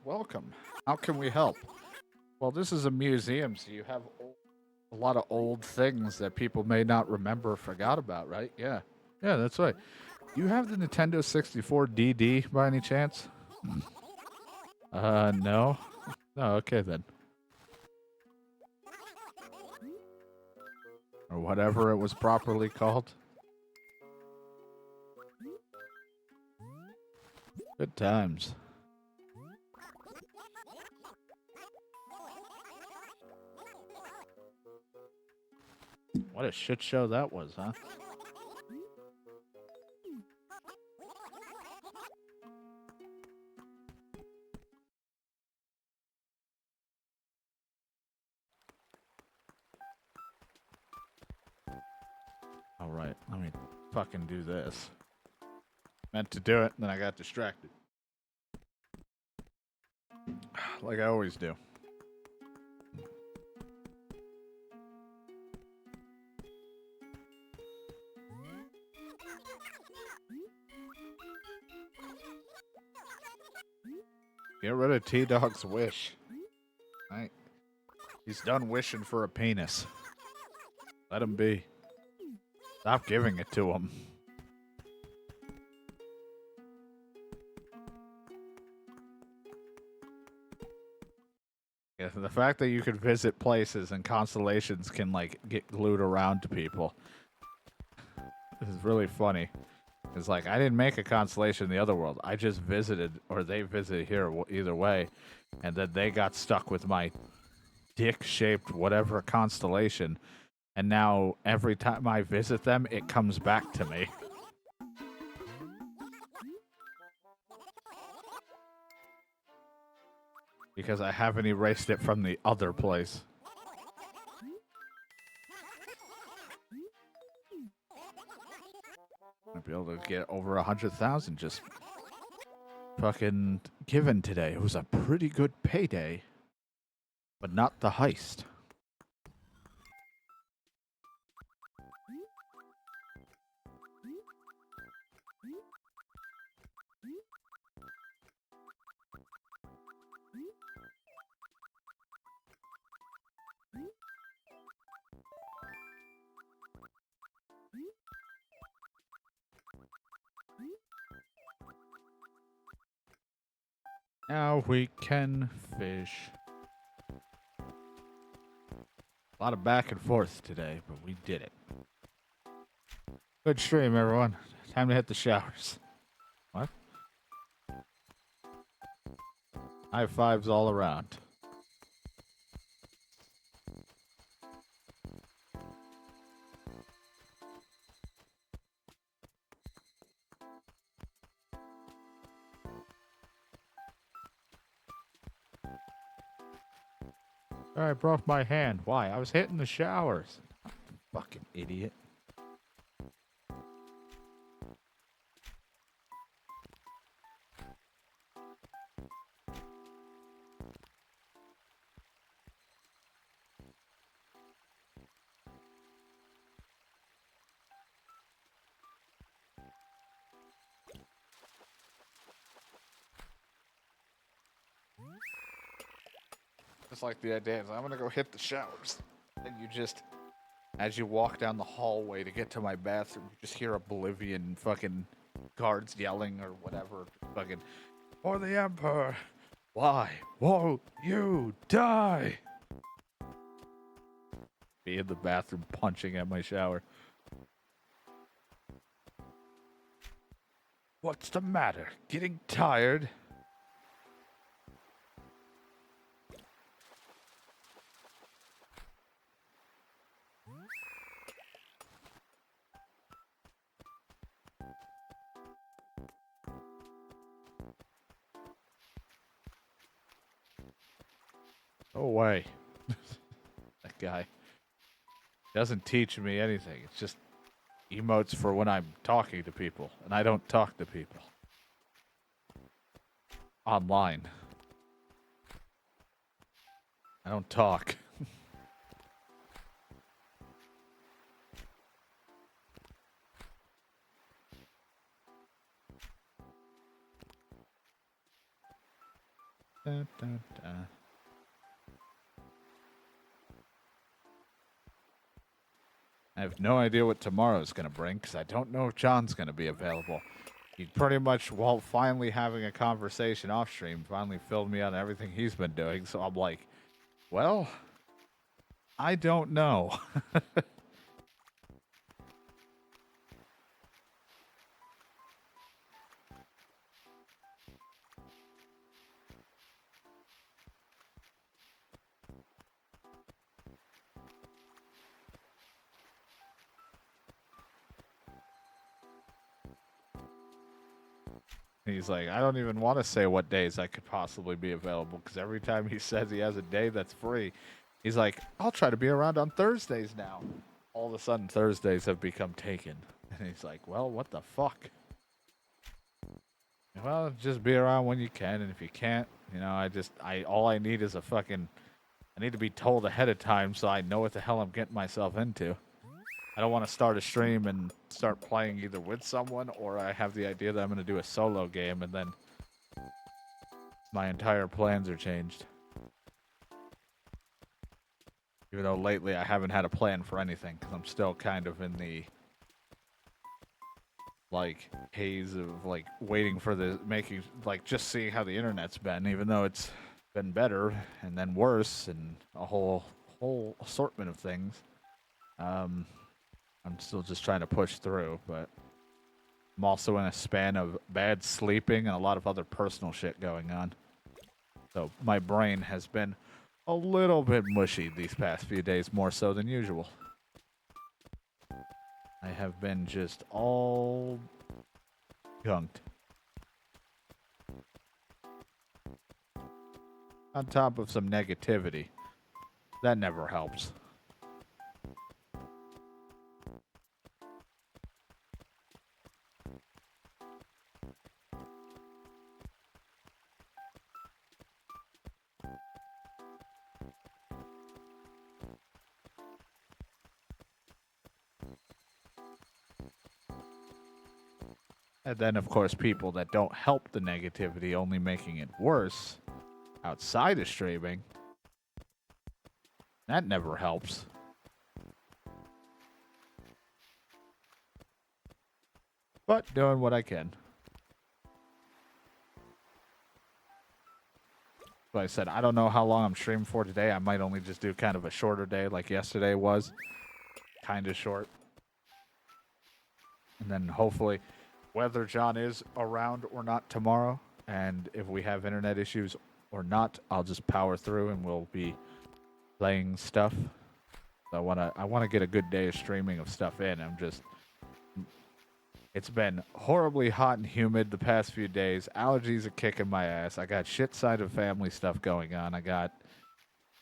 Welcome. How can we help? Well, this is a museum, so you have a lot of old things that people may not remember or forgot about, right? Yeah. Yeah, that's right. Do you have the Nintendo 64 DD by any chance? No. No, okay then. Or whatever it was properly called. Good times. What a shit show that was, huh? All right, let me fucking do this. Meant to do it, then I got distracted. Like I always do. Get rid of T-Dog's wish. Right? He's done wishing for a penis. Let him be. Stop giving it to him. Yeah, the fact that you could visit places and constellations can, like, get glued around to people. This is really funny. It's like, I didn't make a constellation in the other world. I just visited, or they visited here, either way. And then they got stuck with my dick-shaped whatever constellation. And now, every time I visit them, it comes back to me. Because I haven't erased it from the other place. I'd be able to get over 100,000 just fucking given today. It was a pretty good payday, but not the heist. Now we can fish. A lot of back and forth today, but we did it. Good stream, everyone. Time to hit the showers. What? High fives all around. I broke my hand. Why? I was hitting the showers. Fucking idiot. Just like the idea is I'm gonna go hit the showers. And you just, as you walk down the hallway to get to my bathroom, you just hear oblivion fucking guards yelling or whatever. Fucking, for the Emperor, why won't you die? Be in the bathroom punching at my shower. What's the matter? Getting tired? Go away. That guy doesn't teach me anything. It's just emotes for when I'm talking to people, and I don't talk to people online. I don't talk. Da, da, da. I have no idea what tomorrow's going to bring because I don't know if John's going to be available. He pretty much, while finally having a conversation off stream, finally filled me on everything he's been doing. So I'm like, well, I don't know. He's like, I don't even want to say what days I could possibly be available because every time he says he has a day that's free, he's like, I'll try to be around on Thursdays now. All of a sudden, Thursdays have become taken. And he's like, well, what the fuck? Well, just be around when you can, and if you can't, you know, all I need is I need to be told ahead of time so I know what the hell I'm getting myself into. I don't want to start a stream and start playing either with someone, or I have the idea that I'm going to do a solo game, and then my entire plans are changed. Even though lately I haven't had a plan for anything, because I'm still kind of in the like haze of like waiting for the making, like just seeing how the internet's been, even though it's been better and then worse and a whole assortment of things. I'm still just trying to push through, but I'm also in a span of bad sleeping and a lot of other personal shit going on. So my brain has been a little bit mushy these past few days, more so than usual. I have been just all gunked. On top of some negativity. That never helps. And then, of course, people that don't help the negativity, only making it worse outside of streaming. That never helps. But doing what I can. Like I said, I don't know how long I'm streaming for today. I might only just do kind of a shorter day like yesterday was. Kind of short. And then hopefully, whether John is around or not tomorrow, and if we have internet issues or not, I'll just power through and we'll be playing stuff. So I wanna get a good day of streaming of stuff in. It's been horribly hot and humid the past few days. Allergies are kicking my ass. I got shit side of family stuff going on. I got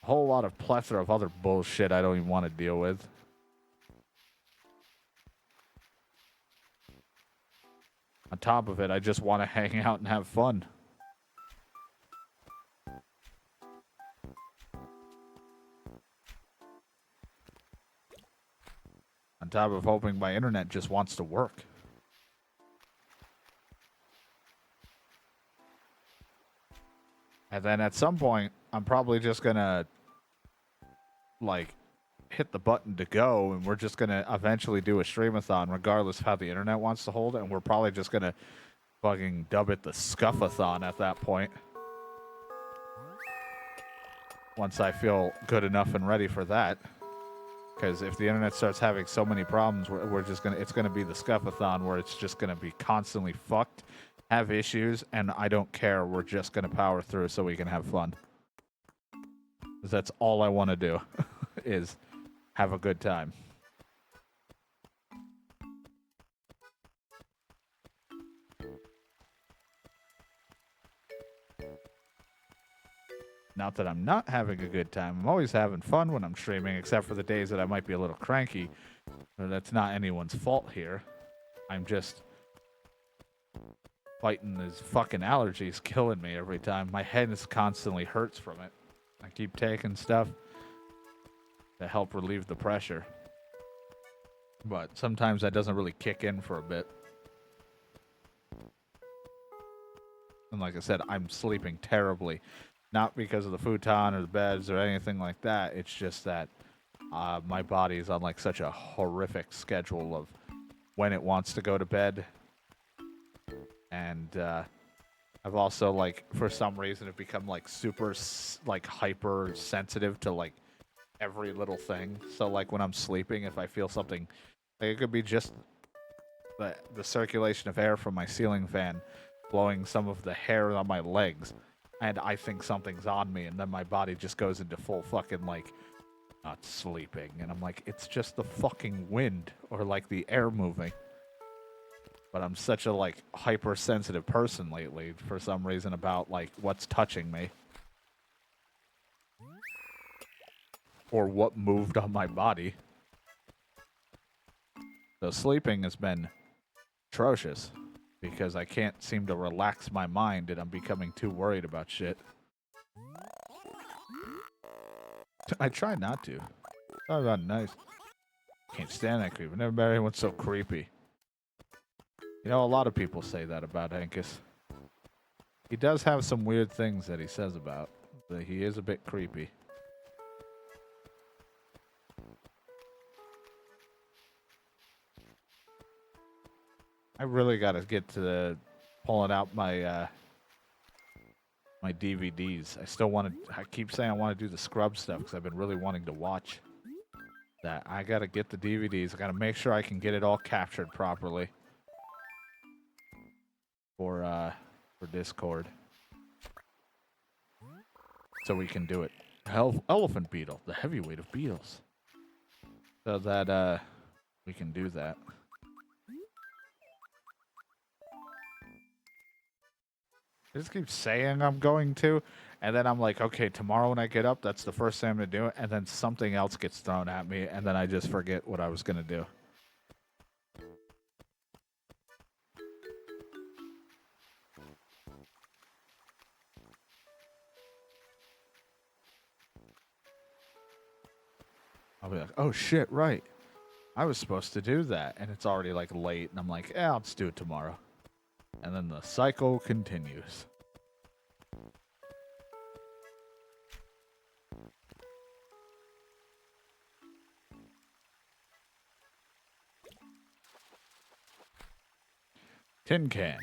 a whole lot of plethora of other bullshit I don't even want to deal with. On top of it, I just want to hang out and have fun. On top of hoping my internet just wants to work. And then at some point, I'm probably just gonna, like, hit the button to go, and we're just gonna eventually do a streamathon, regardless of how the internet wants to hold it, and we're probably just gonna fucking dub it the Scuffathon at that point. Once I feel good enough and ready for that. Because if the internet starts having so many problems, it's gonna be the Scuffathon, where it's just gonna be constantly fucked, have issues, and I don't care. We're just gonna power through so we can have fun. Because that's all I want to do, is have a good time. Not that I'm not having a good time. I'm always having fun when I'm streaming, except for the days that I might be a little cranky. But that's not anyone's fault here. I'm just fighting these fucking allergies killing me every time. My head is constantly hurts from it. I keep taking stuff to help relieve the pressure. But sometimes that doesn't really kick in for a bit. And like I said, I'm sleeping terribly. Not because of the futon or the beds or anything like that. It's just that my body is on like such a horrific schedule of when it wants to go to bed, and I've also like for some reason have become like super like hyper sensitive to like every little thing. So like when I'm sleeping, if I feel something, like it could be just the circulation of air from my ceiling fan blowing some of the hair on my legs, and I think something's on me, and then my body just goes into full fucking like not sleeping, and I'm like, it's just the fucking wind or like the air moving. But I'm such a like hypersensitive person lately for some reason about like what's touching me or what moved on my body. So sleeping has been atrocious because I can't seem to relax my mind and I'm becoming too worried about shit. I try not to. Talk about nice. Can't stand that creep. I never met anyone so creepy. You know, a lot of people say that about Angus. He does have some weird things that he says about, but he is a bit creepy. I really got to get to the pulling out my my DVDs. I still want to. I keep saying I want to do the scrub stuff because I've been really wanting to watch that. I got to get the DVDs. I got to make sure I can get it all captured properly for Discord, so we can do it. Elephant beetle, the heavyweight of beetles, so that we can do that. I just keep saying I'm going to, and then I'm like, okay, tomorrow when I get up, that's the first thing I'm gonna do, and then something else gets thrown at me, and then I just forget what I was gonna do. I'll be like, oh shit, right. I was supposed to do that, and it's already like late, and I'm like, yeah, I'll just do it tomorrow. And then the cycle continues. Tin can.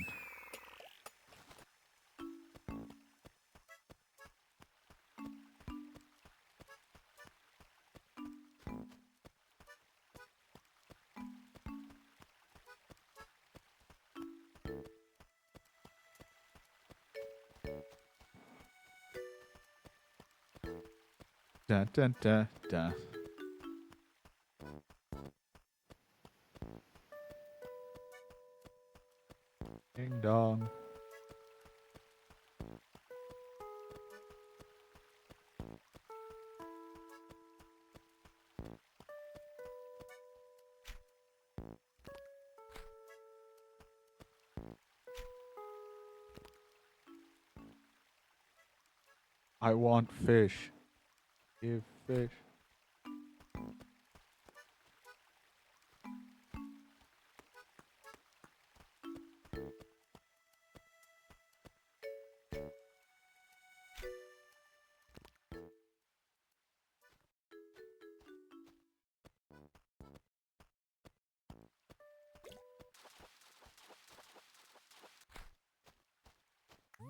Dun dun dun dun. Ding dong. I want fish. Give fish.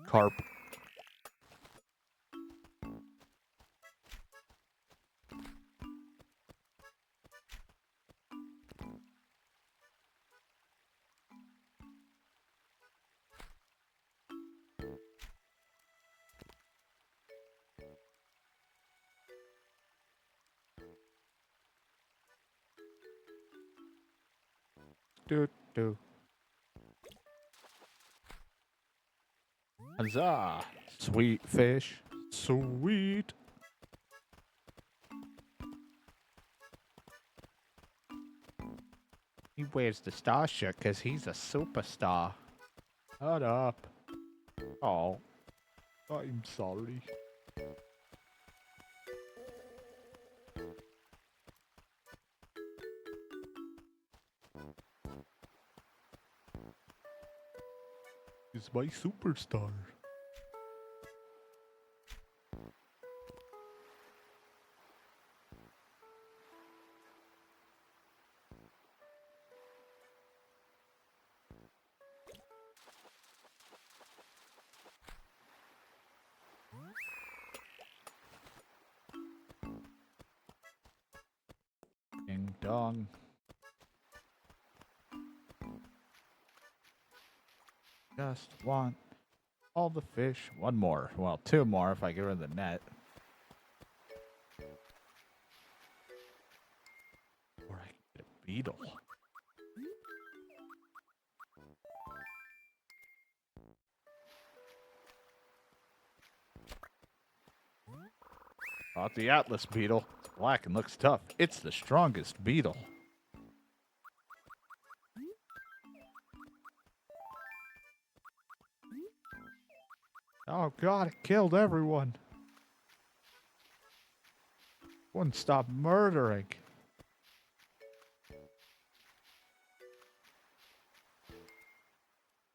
Carp. Do do. Huzzah! Sweet fish. Sweet. He wears the star shirt because he's a superstar. Shut up. Oh, I'm sorry. He's my superstar. dong. Just want all the fish. One more. Well, two more if I get rid of the net. Or I can get a beetle. Bought the Atlas beetle. It's black and looks tough. It's the strongest beetle. Oh god, it killed everyone. Wouldn't stop murdering.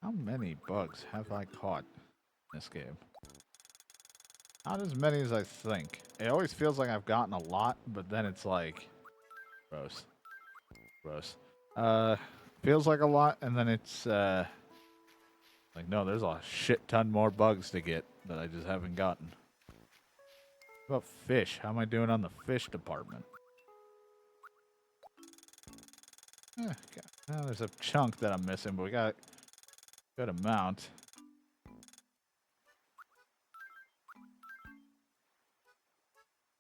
How many bugs have I caught in this game? Not as many as I think. It always feels like I've gotten a lot, but then it's like... Gross. Gross. Feels like a lot, and then it's, like, no, there's a shit ton more bugs to get that I just haven't gotten. What about fish? How am I doing on the fish department? Okay. Well, there's a chunk that I'm missing, but we got a good amount.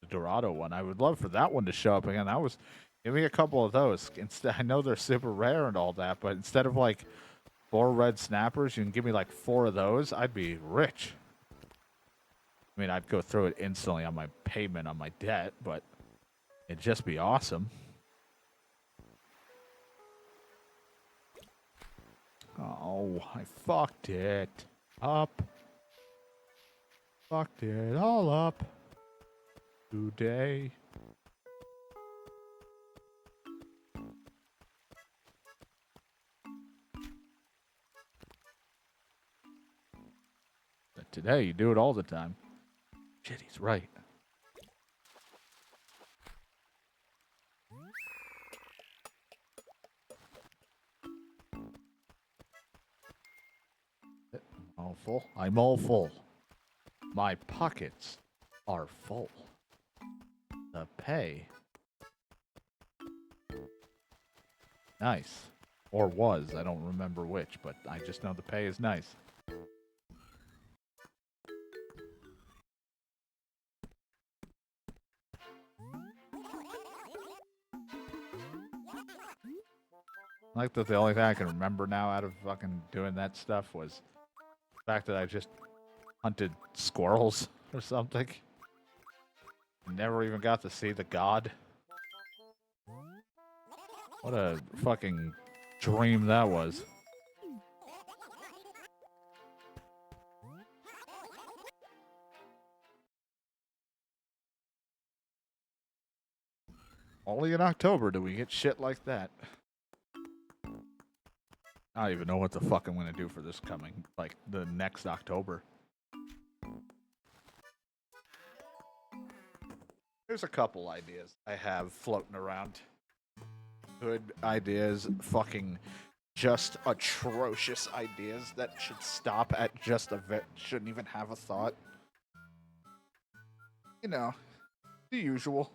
The Dorado one. I would love for that one to show up again. That was... Give me a couple of those. Instead, I know they're super rare and all that, but instead of like 4 red snappers, you can give me like 4 of those. I'd be rich. I mean, I'd go through it instantly on my payment on my debt, but it'd just be awesome. Oh, I fucked it up. Fucked it all up today. Today, you do it all the time. Shit, he's right. I'm all full. I'm all full. My pockets are full. The pay. Nice. Or was. I don't remember which, but I just know the pay is nice. I like that the only thing I can remember now out of fucking doing that stuff was the fact that I just hunted squirrels or something. Never even got to see the god. What a fucking dream that was. Only in October do we get shit like that. I don't even know what the fuck I'm gonna do for this coming, like, the next October. There's a couple ideas I have floating around. Good ideas, fucking just atrocious ideas that should stop at just a vet, shouldn't even have a thought. You know, the usual.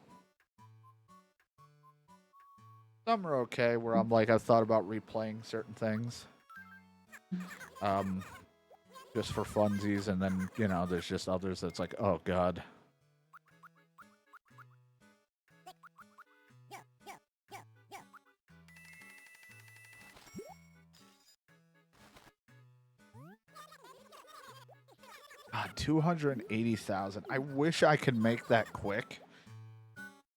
Some are okay, where I'm like, I've thought about replaying certain things. Just for funsies, and then, you know, there's just others that's like, oh god. God, 280,000. I wish I could make that quick.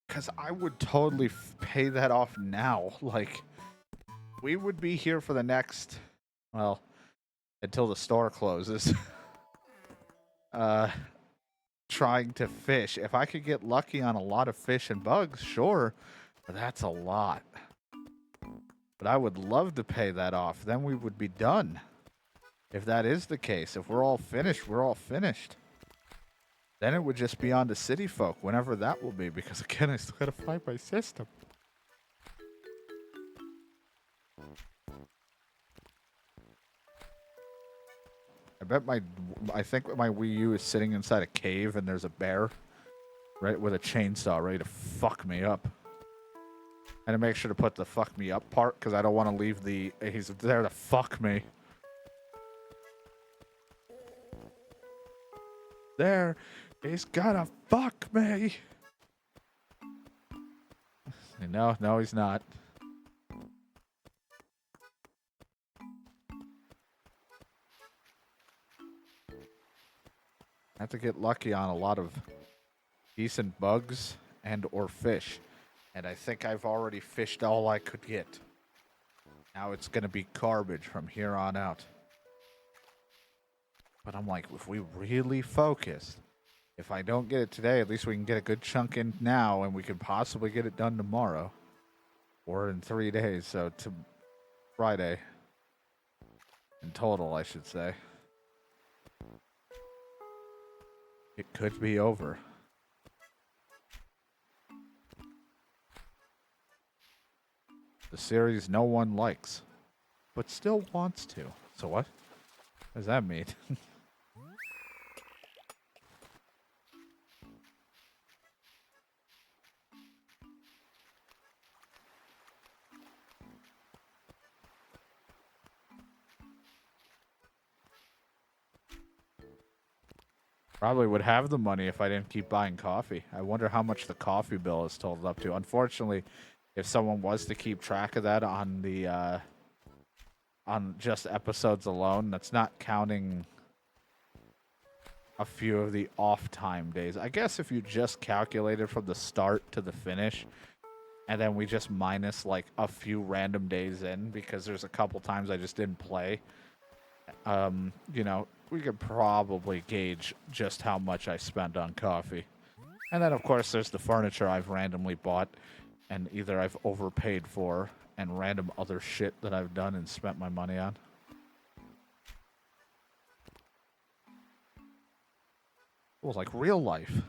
Because I would totally pay that off now. Like, we would be here for the next, well, until the store closes. Trying to fish. If I could get lucky on a lot of fish and bugs, sure. But that's a lot. But I would love to pay that off. Then we would be done. If that is the case. If we're all finished, we're all finished. Then it would just be on to city folk, whenever that will be, because again, I still gotta find my system. I think my Wii U is sitting inside a cave and there's a bear, right, with a chainsaw ready to fuck me up. And to make sure to put the fuck me up part, because I don't want to leave the... He's there to fuck me. There. He's gonna fuck me. No, he's not. I have to get lucky on a lot of decent bugs and or fish. And I think I've already fished all I could get. Now it's going to be garbage from here on out. But I'm like, if we really focus, if I don't get it today, at least we can get a good chunk in now, and we could possibly get it done tomorrow. Or in 3 days, so to Friday. In total, I should say. It could be over. The series no one likes, but still wants to. So what? What does that mean? Probably would have the money if I didn't keep buying coffee. I wonder how much the coffee bill is totaled up to. Unfortunately, if someone was to keep track of that on the on just episodes alone, that's not counting a few of the off time days. I guess if you just calculated from the start to the finish, and then we just minus like a few random days in, because there's a couple times I just didn't play, you know, we could probably gauge just how much I spent on coffee. And then, of course, there's the furniture I've randomly bought, and either I've overpaid for, and random other shit that I've done and spent my money on. It was like real life.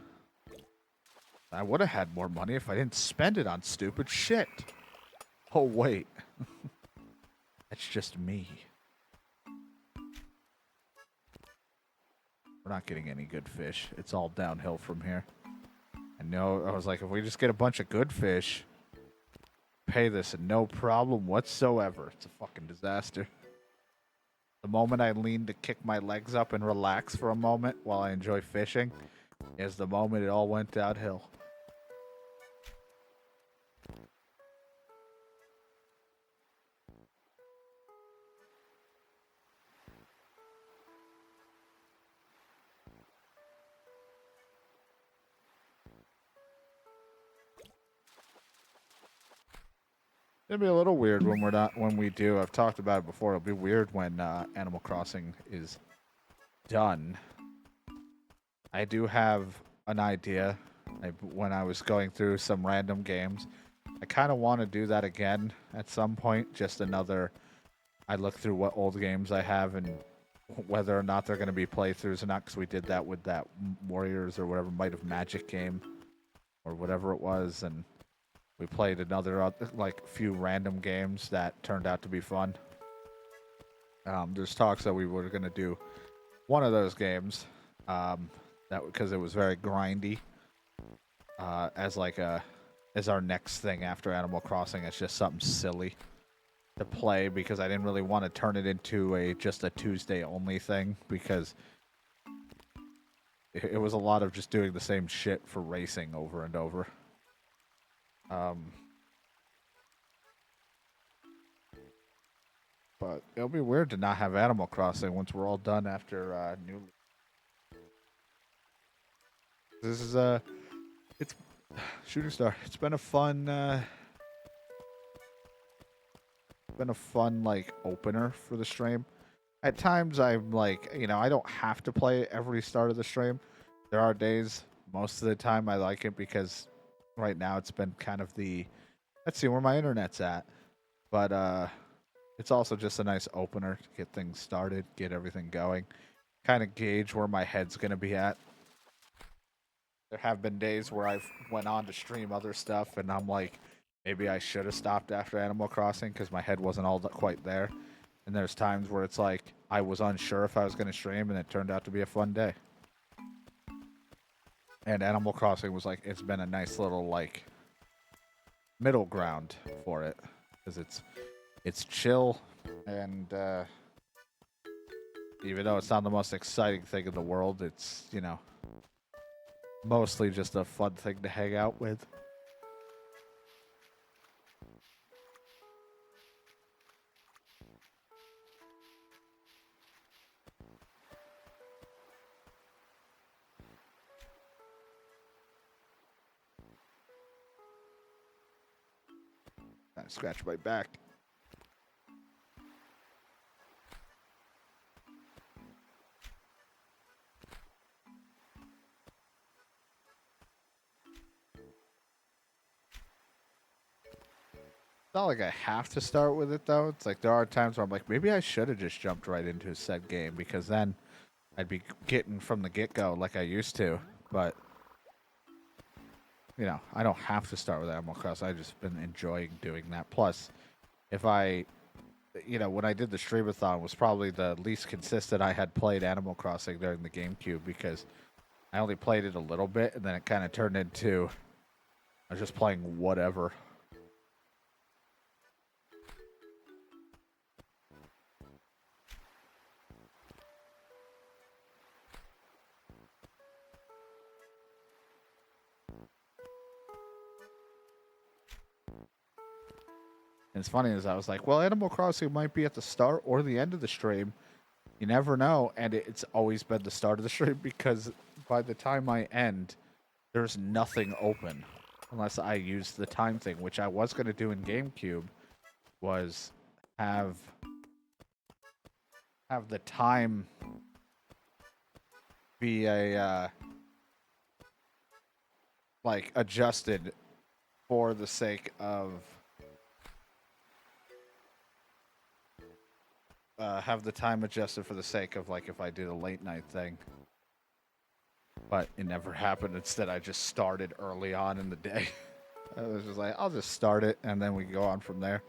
I would have had more money if I didn't spend it on stupid shit. Oh, wait. That's just me. We're not getting any good fish. It's all downhill from here. I was like, if we just get a bunch of good fish, pay this and no problem whatsoever. It's a fucking disaster. The moment I lean to kick my legs up and relax for a moment while I enjoy fishing is the moment it all went downhill. It'll be a little weird when we do. I've talked about it before. It'll be weird when Animal Crossing is done. I do have an idea. When I was going through some random games, I kind of want to do that again at some point. Just another. I look through what old games I have and whether or not they're going to be playthroughs or not. Because we did that with that Warriors or whatever Might of Magic game, or whatever it was, and we played another, like, few random games that turned out to be fun. There's talks that we were going to do one of those games, because it was very grindy, as our next thing after Animal Crossing. It's just something silly to play, because I didn't really want to turn it into just a Tuesday only thing, because it was a lot of just doing the same shit for racing over and over. But it'll be weird to not have Animal Crossing once we're all done after New. This is it's Shooting Star. It's been a fun, like opener for the stream. At times I'm like, I don't have to play it every start of the stream. There are days, most of the time I like it because right now it's been kind of let's see where my internet's at. But it's also just a nice opener to get things started, get everything going, kind of gauge where my head's going to be at. There have been days where I've went on to stream other stuff and I'm like, maybe I should have stopped after Animal Crossing because my head wasn't all quite there. And there's times where it's like I was unsure if I was going to stream and it turned out to be a fun day. And Animal Crossing was like, it's been a nice little, like, middle ground for it because it's chill and even though it's not the most exciting thing in the world, it's mostly just a fun thing to hang out with. I scratch my back. It's not like I have to start with it though. It's like there are times where I'm like, maybe I should have just jumped right into said game because then I'd be getting from the get-go like I used to. But I don't have to start with Animal Crossing. I've just been enjoying doing that. Plus, if I, when I did the streamathon, was probably the least consistent I had played Animal Crossing during the GameCube because I only played it a little bit and then it kind of turned into I was just playing whatever. And it's funny as I was like, well, Animal Crossing might be at the start or the end of the stream. You never know. And it's always been the start of the stream because by the time I end, there's nothing open. Unless I use the time thing, which I was going to do in GameCube, was have the time be a, like, adjusted for the sake of have the time adjusted for the sake of, like, if I do the late night thing. But it never happened. Instead, I just started early on in the day. I was just like, I'll just start it, and then we can go on from there.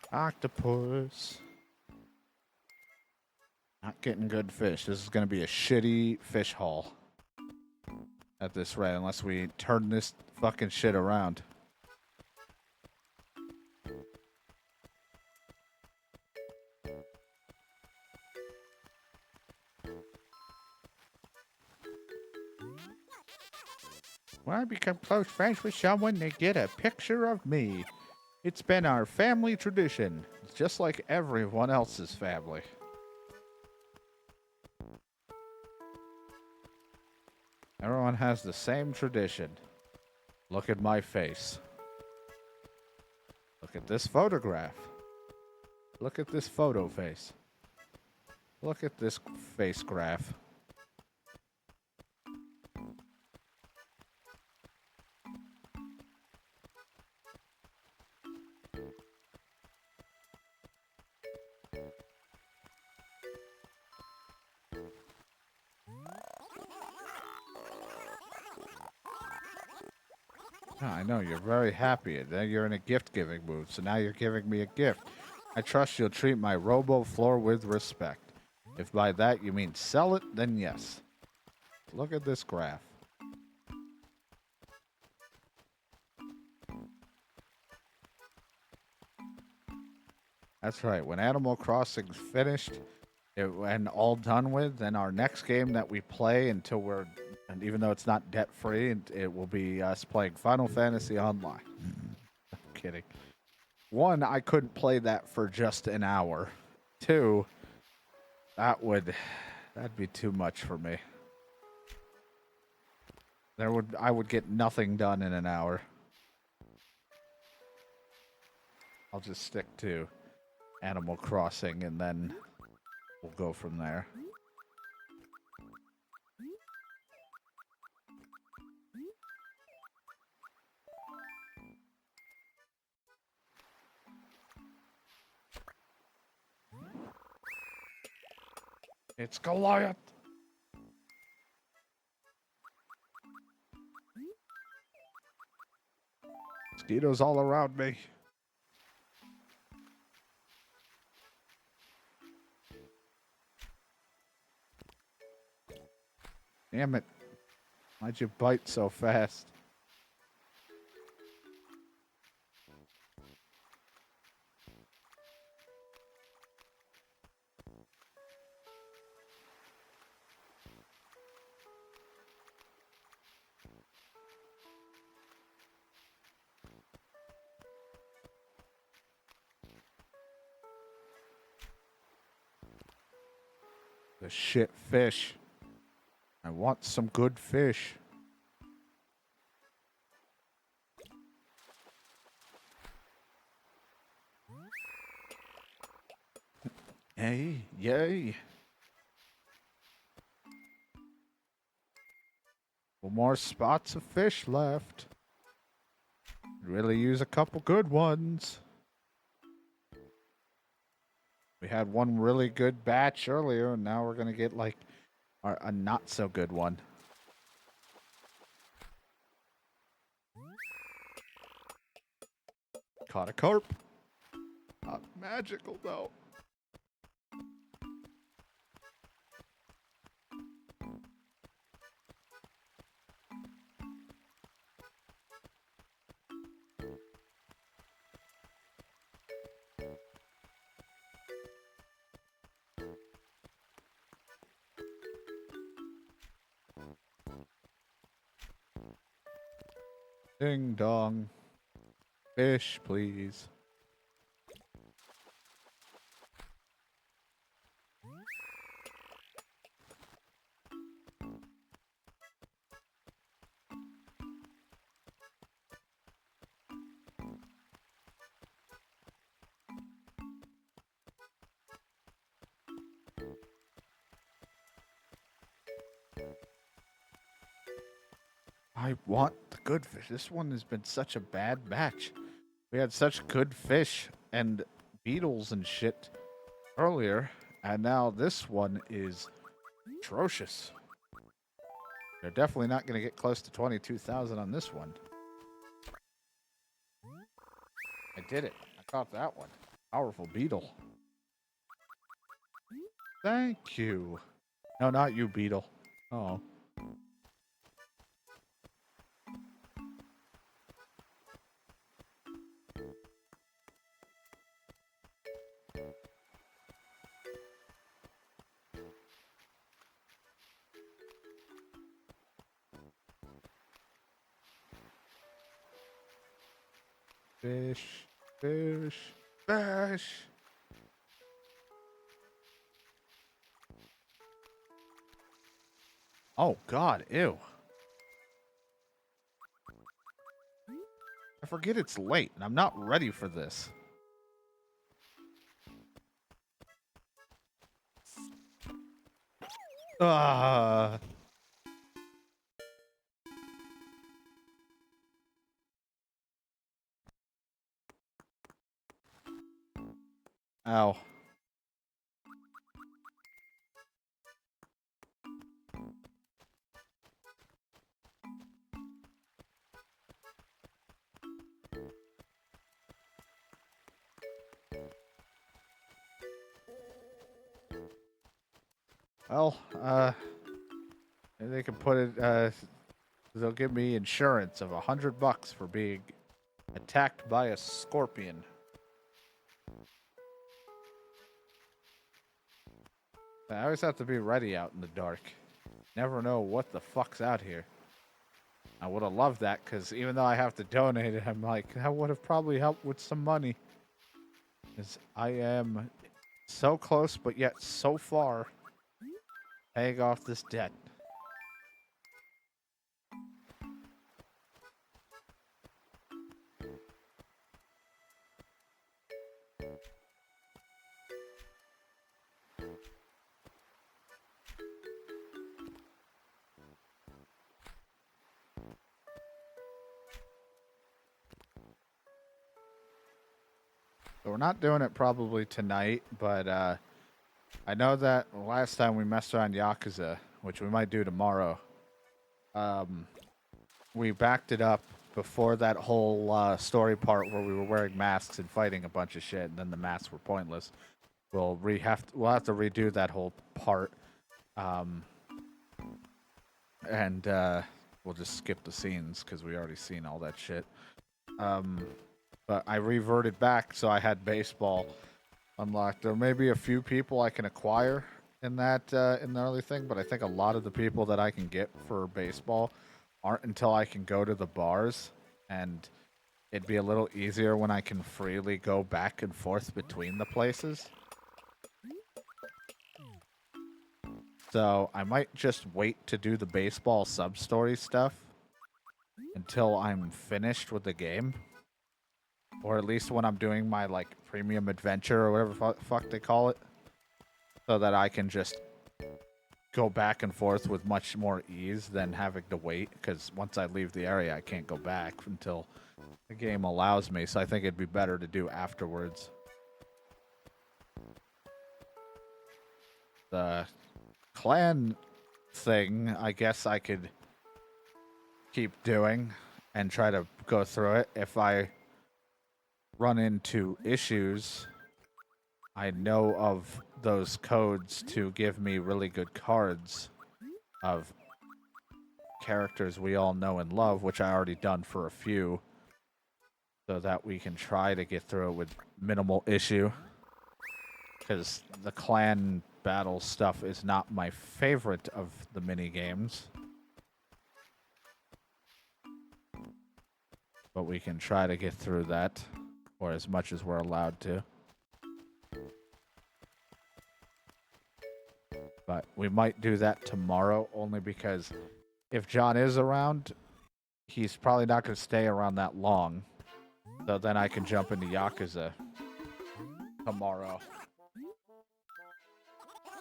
Octopus. Not getting good fish. This is going to be a shitty fish haul at this rate, unless we turn this fucking shit around. When I become close friends with someone, they get a picture of me. It's been our family tradition, just like everyone else's family. Everyone has the same tradition. Look at my face. Look at this photograph. Look at this photo face. Look at this face graph. Oh, I know, you're very happy. Now you're in a gift-giving mood, so now you're giving me a gift. I trust you'll treat my robo-floor with respect. If by that you mean sell it, then yes. Look at this graph. That's right. When Animal Crossing's finished and all done with, then our next game that we play until we're... And even though it's not debt-free, it will be us playing Final Fantasy Online. I'm kidding. One, I couldn't play that for just an hour. Two, that'd be too much for me. I would get nothing done in an hour. I'll just stick to Animal Crossing and then we'll go from there. It's Goliath. Mosquitoes all around me. Damn it. Why'd you bite so fast? The shit fish. I want some good fish. Hey, yay. Well, more spots of fish left. Really use a couple good ones. We had one really good batch earlier, and now we're going to get like a not so good one. Caught a carp. Not magical though. Ding dong. Fish, please. I want the good fish. This one has been such a bad batch. We had such good fish and beetles and shit earlier, and now this one is atrocious. They're definitely not going to get close to 22,000 on this one. I did it. I caught that one. Powerful beetle. Thank you. No, not you, beetle. Oh. Fish, fish, fish. Oh, God, ew. I forget it's late, and I'm not ready for this. Ah. Ow. Well, they can put it, they'll give me insurance of $100 for being attacked by a scorpion. I always have to be ready out in the dark. Never know what the fuck's out here. I would have loved that, because even though I have to donate it, I'm like, that would have probably helped with some money. Because I am so close, but yet so far paying off this debt. So we're not doing it probably tonight, but I know that last time we messed around Yakuza, which we might do tomorrow, we backed it up before that whole story part where we were wearing masks and fighting a bunch of shit, and then the masks were pointless. We'll have to redo that whole part, and we'll just skip the scenes because we already seen all that shit. But I reverted back, so I had baseball unlocked. There may be a few people I can acquire in that in the early thing, but I think a lot of the people that I can get for baseball aren't until I can go to the bars, and it'd be a little easier when I can freely go back and forth between the places. So I might just wait to do the baseball sub-story stuff until I'm finished with the game. Or at least when I'm doing my, like, premium adventure or whatever fuck they call it. So that I can just go back and forth with much more ease than having to wait. Because once I leave the area, I can't go back until the game allows me. So I think it'd be better to do afterwards. The clan thing, I guess I could keep doing and try to go through it. If I run into issues, I know of those codes to give me really good cards of characters we all know and love, which I already done for a few, so that we can try to get through it with minimal issue. Because the clan battle stuff is not my favorite of the mini games. But we can try to get through that, or as much as we're allowed to. But we might do that tomorrow, only because if John is around, he's probably not going to stay around that long. So then I can jump into Yakuza tomorrow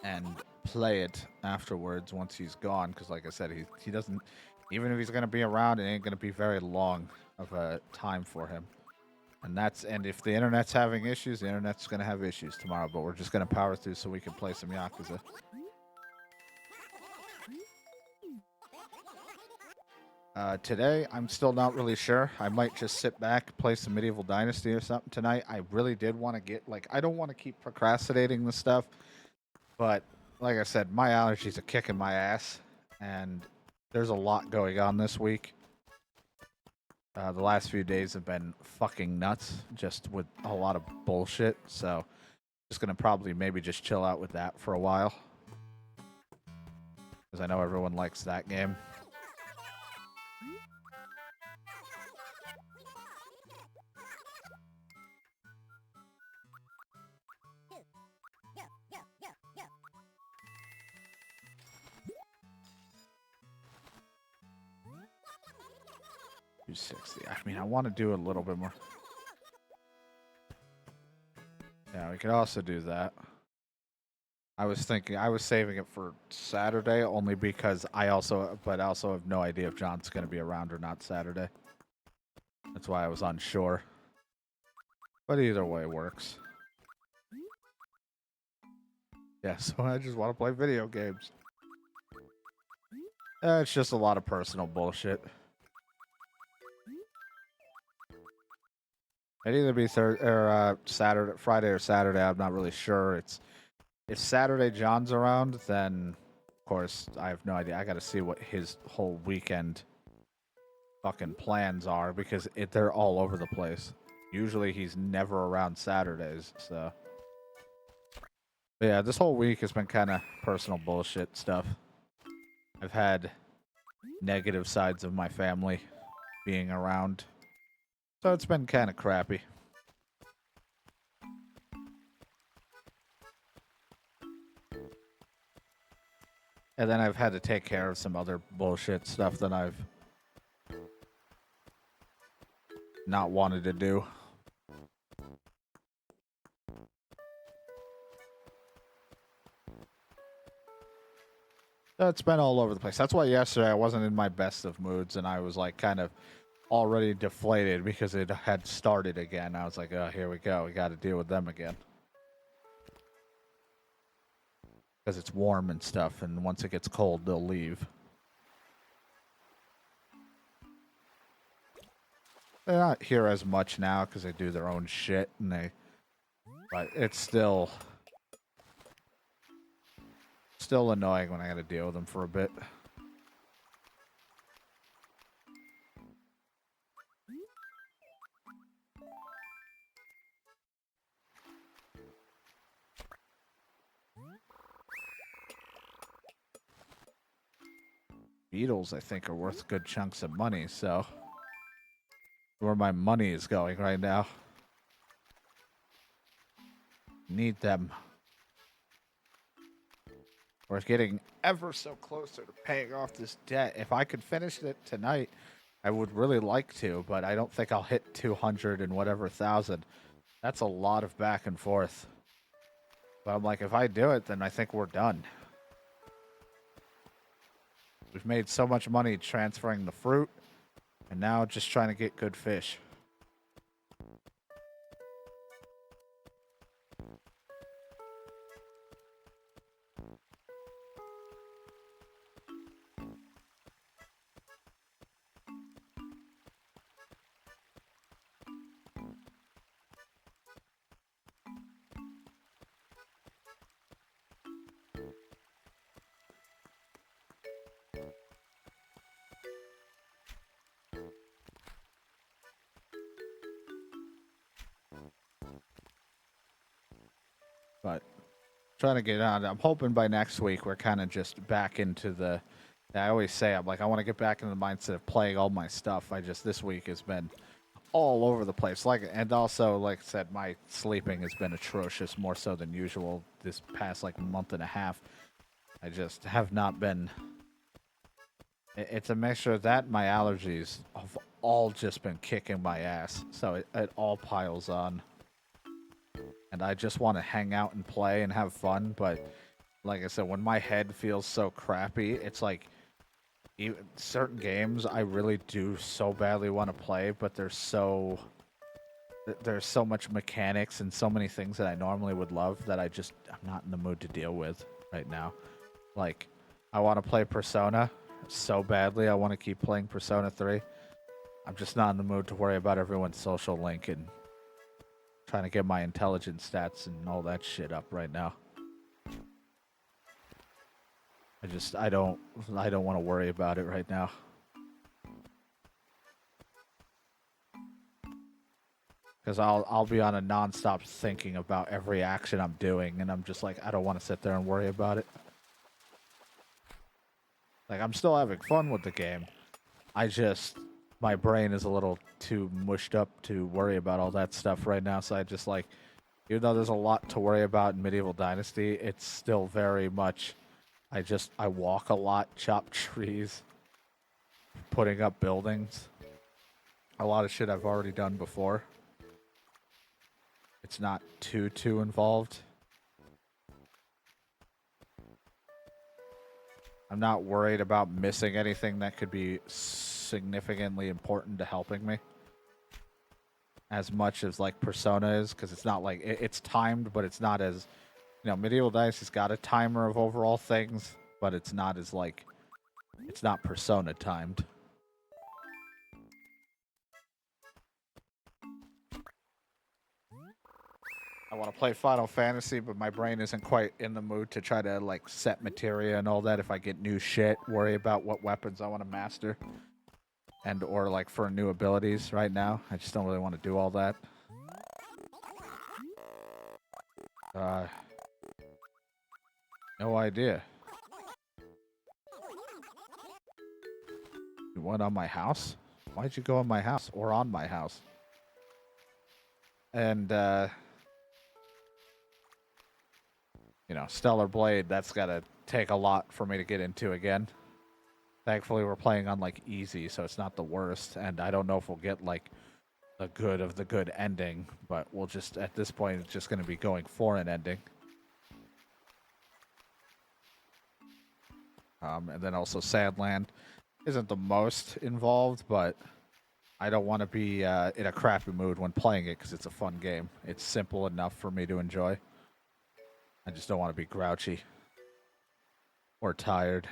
and play it afterwards once he's gone. Because like I said, he doesn't, even if he's going to be around, it ain't going to be very long of a time for him. And if the internet's having issues, the internet's going to have issues tomorrow. But we're just going to power through so we can play some Yakuza. Today, I'm still not really sure. I might just sit back, play some Medieval Dynasty or something tonight. I really did want to get, like, I don't want to keep procrastinating the stuff. But, like I said, my allergies are kicking my ass. And there's a lot going on this week. The last few days have been fucking nuts, just with a lot of bullshit. So, just going to probably maybe just chill out with that for a while. Because I know everyone likes that game. $260. I mean, I want to do a little bit more. Yeah, we could also do that. I was saving it for Saturday only because I also have no idea if John's going to be around or not Saturday. That's why I was unsure. But either way works. Yeah, so I just want to play video games. It's just a lot of personal bullshit. It'd either be Saturday, Friday or Saturday. I'm not really sure. If Saturday John's around, then of course I have no idea. I got to see what his whole weekend fucking plans are because they're all over the place. Usually he's never around Saturdays, so. But yeah, this whole week has been kind of personal bullshit stuff. I've had negative sides of my family being around. So it's been kind of crappy. And then I've had to take care of some other bullshit stuff that I've not wanted to do. So it's been all over the place. That's why yesterday I wasn't in my best of moods and I was like kind of already deflated because it had started again. I was like, oh, here we go. We got to deal with them again. Because it's warm and stuff, and once it gets cold, they'll leave. They're not here as much now because they do their own shit, and but it's still annoying when I got to deal with them for a bit. Beetles, I think, are worth good chunks of money, so where my money is going right now. Need them. We're getting ever so closer to paying off this debt. If I could finish it tonight, I would really like to, but I don't think I'll hit 200 and whatever thousand. That's a lot of back and forth. But I'm like, if I do it, then I think we're done. We've made so much money transferring the fruit, and now just trying to get good fish. But trying to get on. I'm hoping by next week we're kind of just back into the. I always say I'm like I want to get back into the mindset of playing all my stuff. This week has been all over the place. And also like I said, my sleeping has been atrocious, more so than usual this past month and a half. I just have not been. It's a mixture of that and my allergies have all just been kicking my ass. So it all piles on. And I just want to hang out and play and have fun, but like I said, when my head feels so crappy, it's like even certain games I really do so badly want to play, but there's so much mechanics and so many things that I normally would love that I'm not in the mood to deal with right now. Like, I want to play Persona so badly. I want to keep playing Persona 3. I'm just not in the mood to worry about everyone's social link and trying to get my intelligence stats and all that shit up right now. I don't want to worry about it right now. Because I'll be on a nonstop thinking about every action I'm doing, and I'm just like, I don't want to sit there and worry about it. Like, I'm still having fun with the game. My brain is a little too mushed up to worry about all that stuff right now, so I just like, even though there's a lot to worry about in Medieval Dynasty, it's still very much, I walk a lot, chop trees, putting up buildings. A lot of shit I've already done before. It's not too involved. I'm not worried about missing anything that could be significantly important to helping me. As much as like Persona is, because it's not like it's timed, but it's not as, Medieval Dynasty's got a timer of overall things, but it's not as like, it's not Persona timed. I want to play Final Fantasy, but my brain isn't quite in the mood to try to like set materia and all that. If I get new shit, worry about what weapons I want to master, and or like for new abilities right now. I just don't really want to do all that. No idea. You went on my house? Why'd you go on my house or on my house? And Stellar Blade, that's gotta take a lot for me to get into again. Thankfully, we're playing on like easy, so it's not the worst. And I don't know if we'll get like the good of the good ending, but we'll just, at this point, it's just going to be going for an ending. And then also Sandland isn't the most involved, but I don't want to be in a crappy mood when playing it because it's a fun game. It's simple enough for me to enjoy. I just don't want to be grouchy or tired.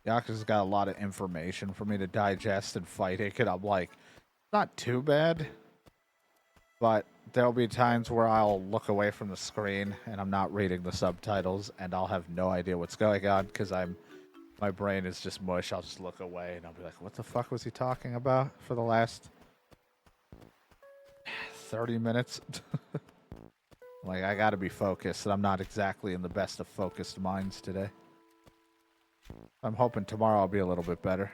Yakuza's got a lot of information for me to digest and fight it, and I'm like, not too bad. But there'll be times where I'll look away from the screen and I'm not reading the subtitles, and I'll have no idea what's going on because my brain is just mush. I'll just look away and I'll be like, what the fuck was he talking about for the last 30 minutes? Like, I gotta be focused, and I'm not exactly in the best of focused minds today. I'm hoping tomorrow I'll be a little bit better.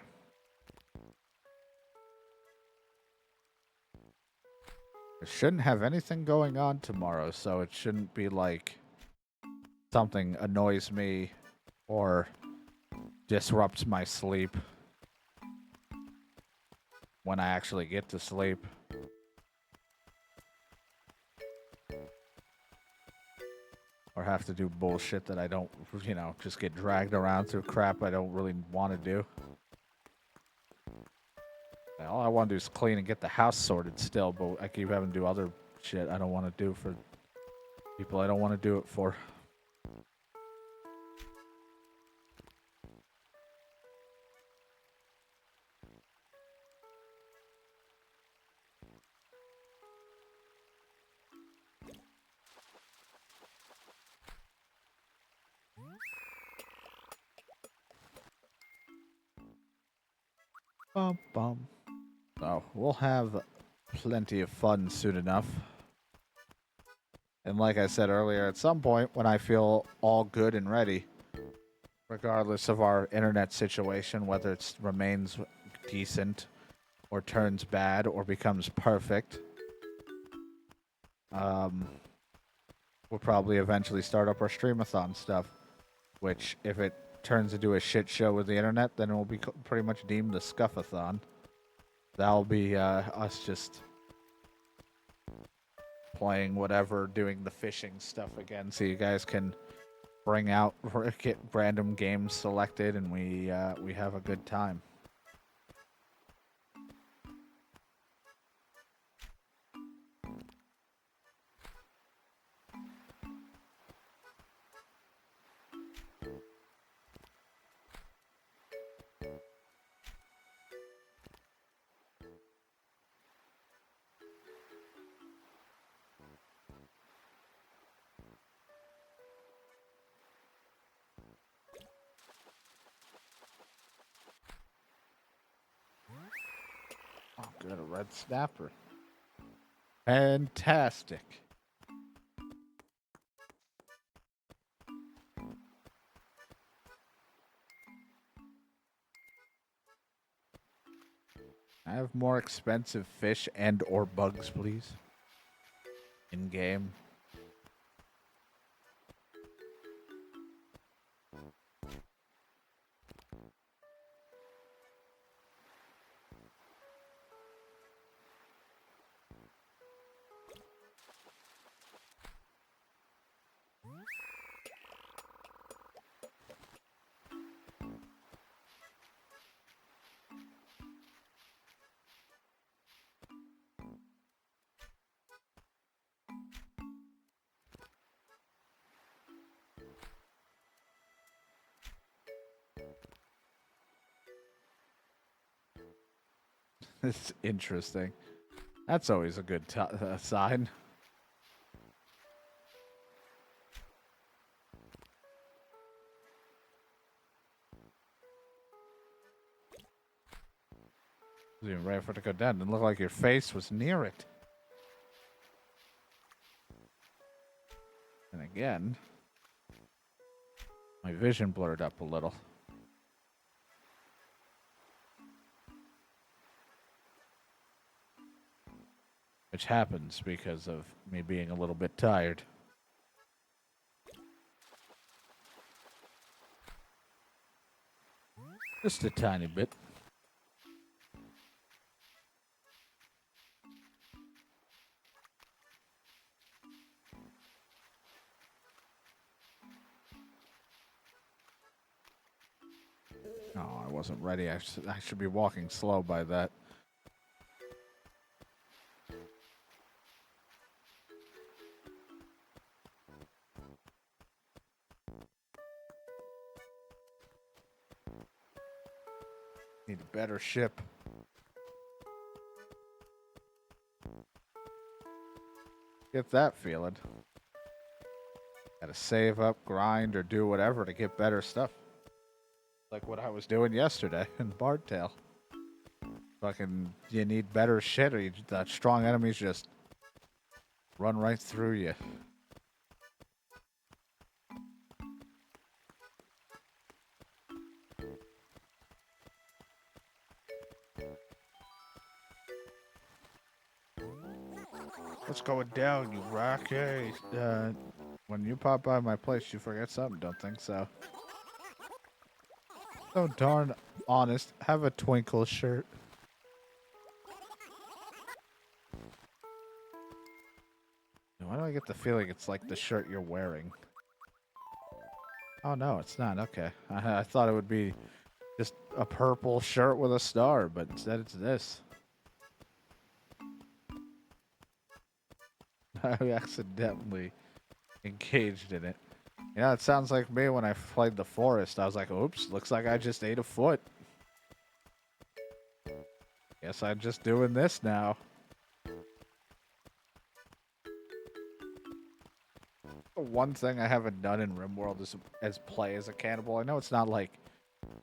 I shouldn't have anything going on tomorrow, so it shouldn't be like something annoys me or disrupts my sleep when I actually get to sleep. Or have to do bullshit that I don't, just get dragged around through crap I don't really want to do. All I want to do is clean and get the house sorted still, but I keep having to do other shit I don't want to do for people I don't want to do it for. Bum bum. So we'll have plenty of fun soon enough. And like I said earlier, at some point when I feel all good and ready, regardless of our internet situation, whether it remains decent or turns bad or becomes perfect, we'll probably eventually start up our streamathon stuff, which if it turns into a shit show with the internet, then it will be pretty much deemed a scuffathon. That'll be us just playing whatever, doing the fishing stuff again, so you guys can bring out, get random games selected, and we have a good time. Oh, good, a red snapper. Fantastic. I have more expensive fish and or bugs, please. In game. It's interesting. That's always a good sign. I was even ready for it to go down. It looked like your face was near it. And again, my vision blurred up a little. Which happens because of me being a little bit tired. Just a tiny bit. Oh, I wasn't ready. I should be walking slow by that. Need a better ship. Get that feeling. Gotta save up, grind, or do whatever to get better stuff. Like what I was doing yesterday in Bardtail. Fucking, you need better shit, or that strong enemies just run right through you. What's going down, you rock? Hey, when you pop by my place, you forget something? Don't think so. So darn honest. Have a twinkle shirt. Why do I get the feeling it's like the shirt you're wearing? Oh no, it's not. Okay. I thought it would be just a purple shirt with a star, but instead it's this. I accidentally engaged in it. Yeah, it sounds like me when I played the forest. I was like, oops, looks like I just ate a foot. Guess I'm just doing this now. The one thing I haven't done in RimWorld is play as a cannibal. I know it's not like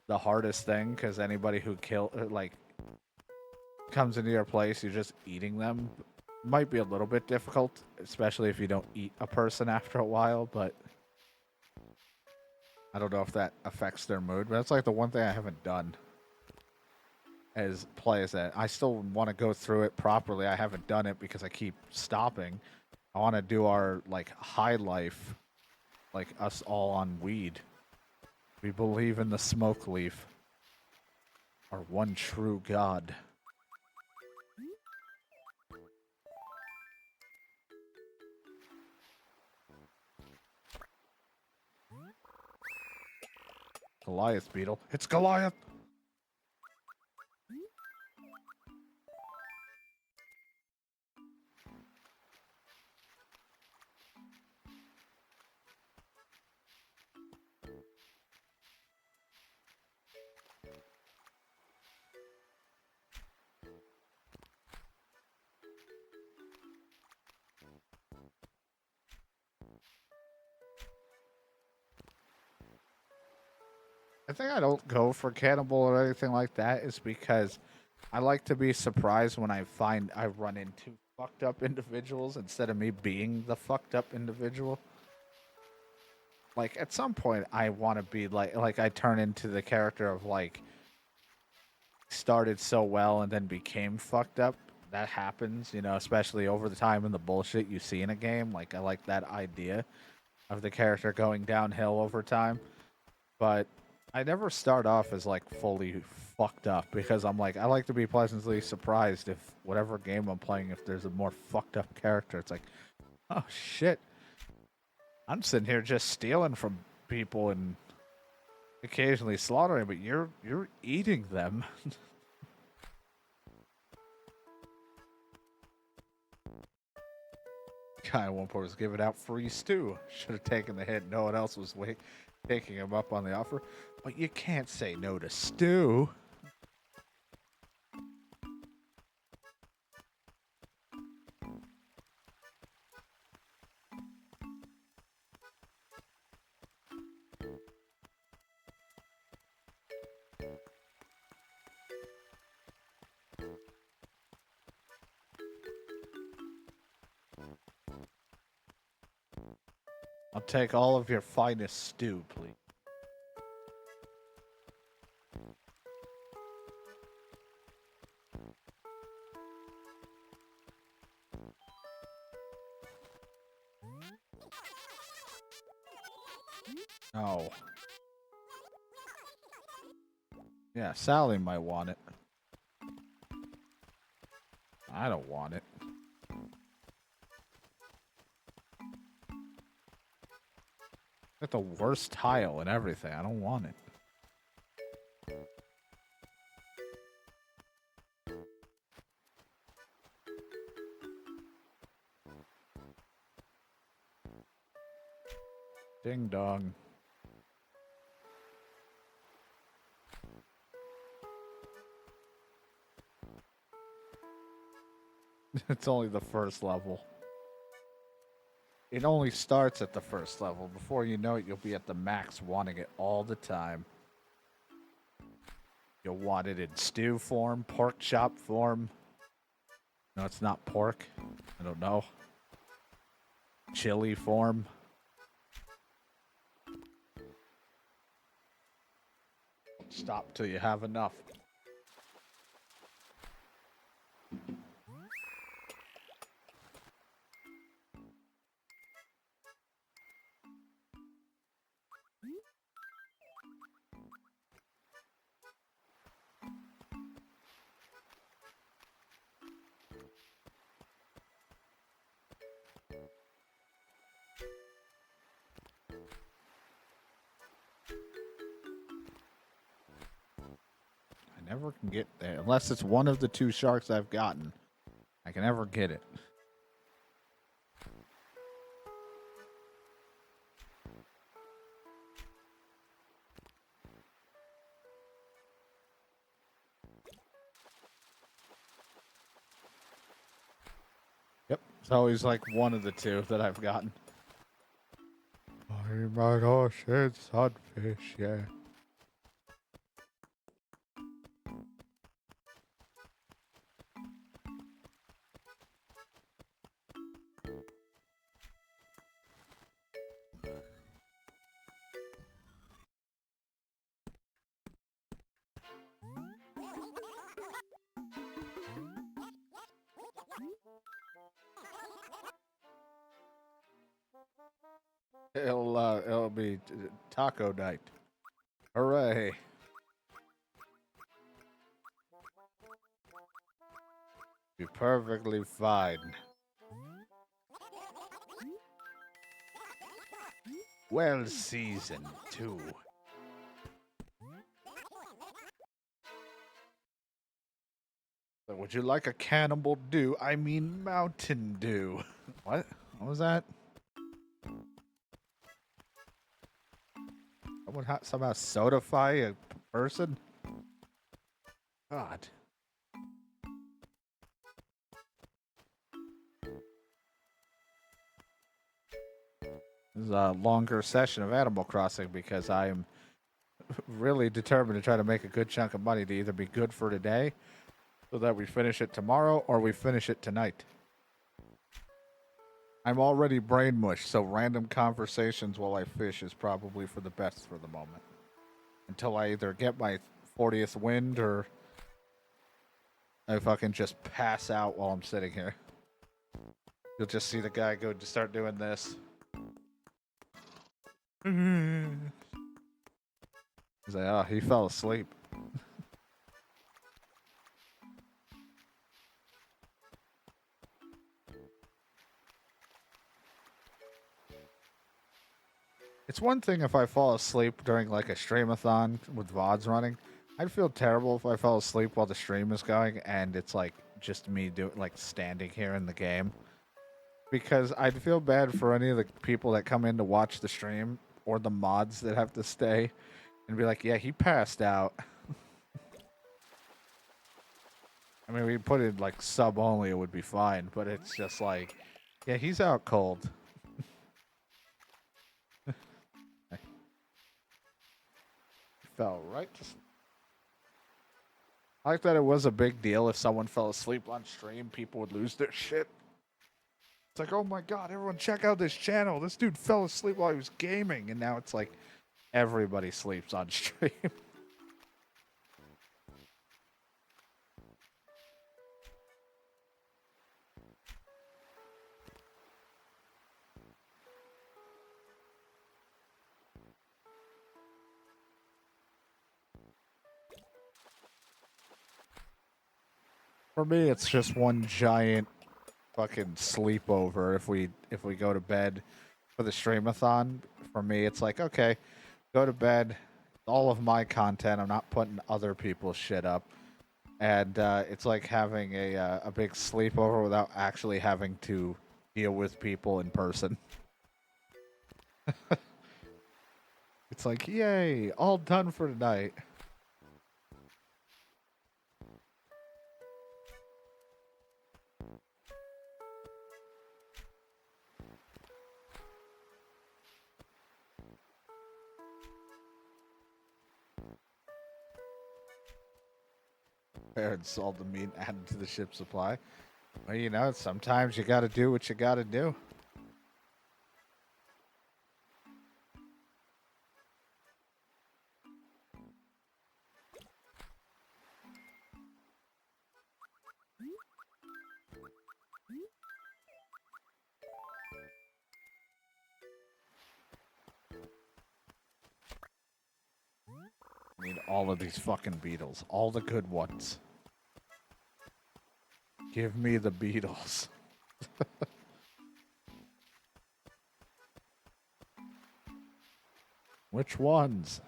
the hardest thing, because anybody who comes into your place, you're just eating them. Might be a little bit difficult, especially if you don't eat a person after a while, but I don't know if that affects their mood. But that's like the one thing I haven't done is play as that. I still want to go through it properly. I haven't done it because I keep stopping. I want to do our like high life, like us all on weed. We believe in the smoke leaf, our one true God. Goliath beetle. It's Goliath! I think I don't go for cannibal or anything like that is because I like to be surprised when I run into fucked up individuals instead of me being the fucked up individual. Like at some point I want to be like I turn into the character of like started so well and then became fucked up. That happens, you know, especially over the time in the bullshit you see in a game. Like I like that idea of the character going downhill over time. But I never start off as like fully fucked up because I'm like I like to be pleasantly surprised if whatever game I'm playing, if there's a more fucked up character. It's like, oh shit, I'm sitting here just stealing from people and occasionally slaughtering, but you're eating them. Guy at one point was giving out free stew. Should have taken the hit. No one else was taking him up on the offer. But you can't say no to stew. I'll take all of your finest stew, please. Oh. Yeah, Sally might want it. I don't want it. Got the worst tile and everything. I don't want it. Ding dong. It's only the first level. It only starts at the first level. Before you know it, you'll be at the max wanting it all the time. You'll want it in stew form, pork chop form. No, it's not pork. I don't know. Chili form. Stop till you have enough. I never can get there. Unless it's one of the two sharks I've gotten. I can never get it. Yep, it's always like one of the two that I've gotten. Oh my gosh, it's sunfish, yeah. It'll be taco night. Hooray. Be perfectly fine. Well seasoned, too. So would you like a cannibal dew? I mean Mountain Dew. What? What was that? Someone somehow sodify a person? God. This is a longer session of Animal Crossing because I am really determined to try to make a good chunk of money to either be good for today so that we finish it tomorrow or we finish it tonight. I'm already brain mush, so random conversations while I fish is probably for the best for the moment. Until I either get my 40th wind or I fucking just pass out while I'm sitting here. You'll just see the guy go to start doing this. He's like, oh, he fell asleep. It's one thing if I fall asleep during like a streamathon with VODs running. I'd feel terrible if I fell asleep while the stream is going and it's like just me like standing here in the game. Because I'd feel bad for any of the people that come in to watch the stream or the mods that have to stay and be like, yeah, he passed out. I mean, we put it like sub only, it would be fine, but it's just like, yeah, he's out cold. Fell right to sleep. I like that it was a big deal if someone fell asleep on stream, people would lose their shit. It's like, oh my god, everyone check out this channel. This dude fell asleep while he was gaming, and now it's like everybody sleeps on stream. For me, it's just one giant fucking sleepover if we go to bed for the streamathon. For me, it's like, okay, go to bed. All of my content. I'm not putting other people's shit up. And it's like having a big sleepover without actually having to deal with people in person. It's like, yay, all done for tonight. prepare and salt the meat added to the ship's supply. Well, you know, sometimes you gotta do what you gotta do. I need all of these fucking beetles. All the good ones. Give me the beetles. Which ones?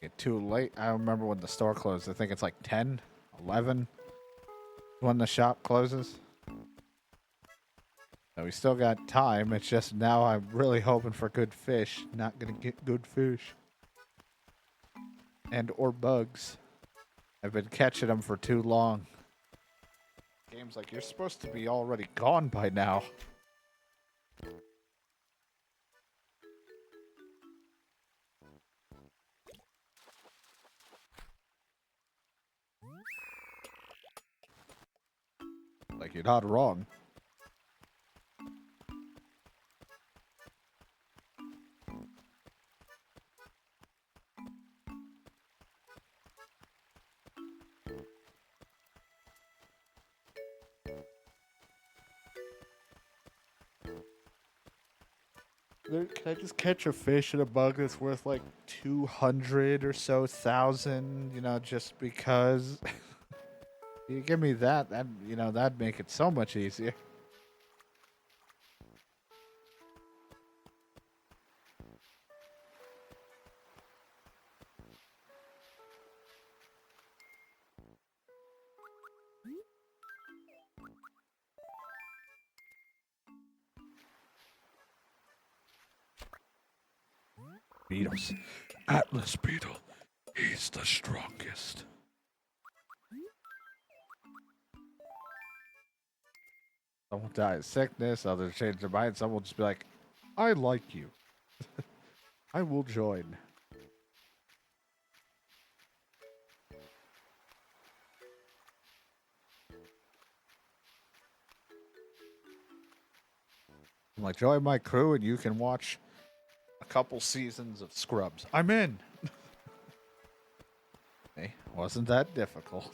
Get too late. I remember when the store closed. I think it's like 10, 11 when the shop closes. So we still got time. It's just now I'm really hoping for good fish. Not gonna get good fish. And or bugs. I've been catching them for too long. Game's like, you're supposed to be already gone by now. Like, you're not wrong. Can I just catch a fish and a bug that's worth like 200 or so thousand, you know, just because? You give me that, you know, that'd make it so much easier. Beetles. Atlas beetle. He's the strongest. Some will die of sickness, others change their mind, some will just be like, I like you. I will join. I'm like, join my crew and you can watch a couple seasons of Scrubs. I'm in. Hey, wasn't that difficult.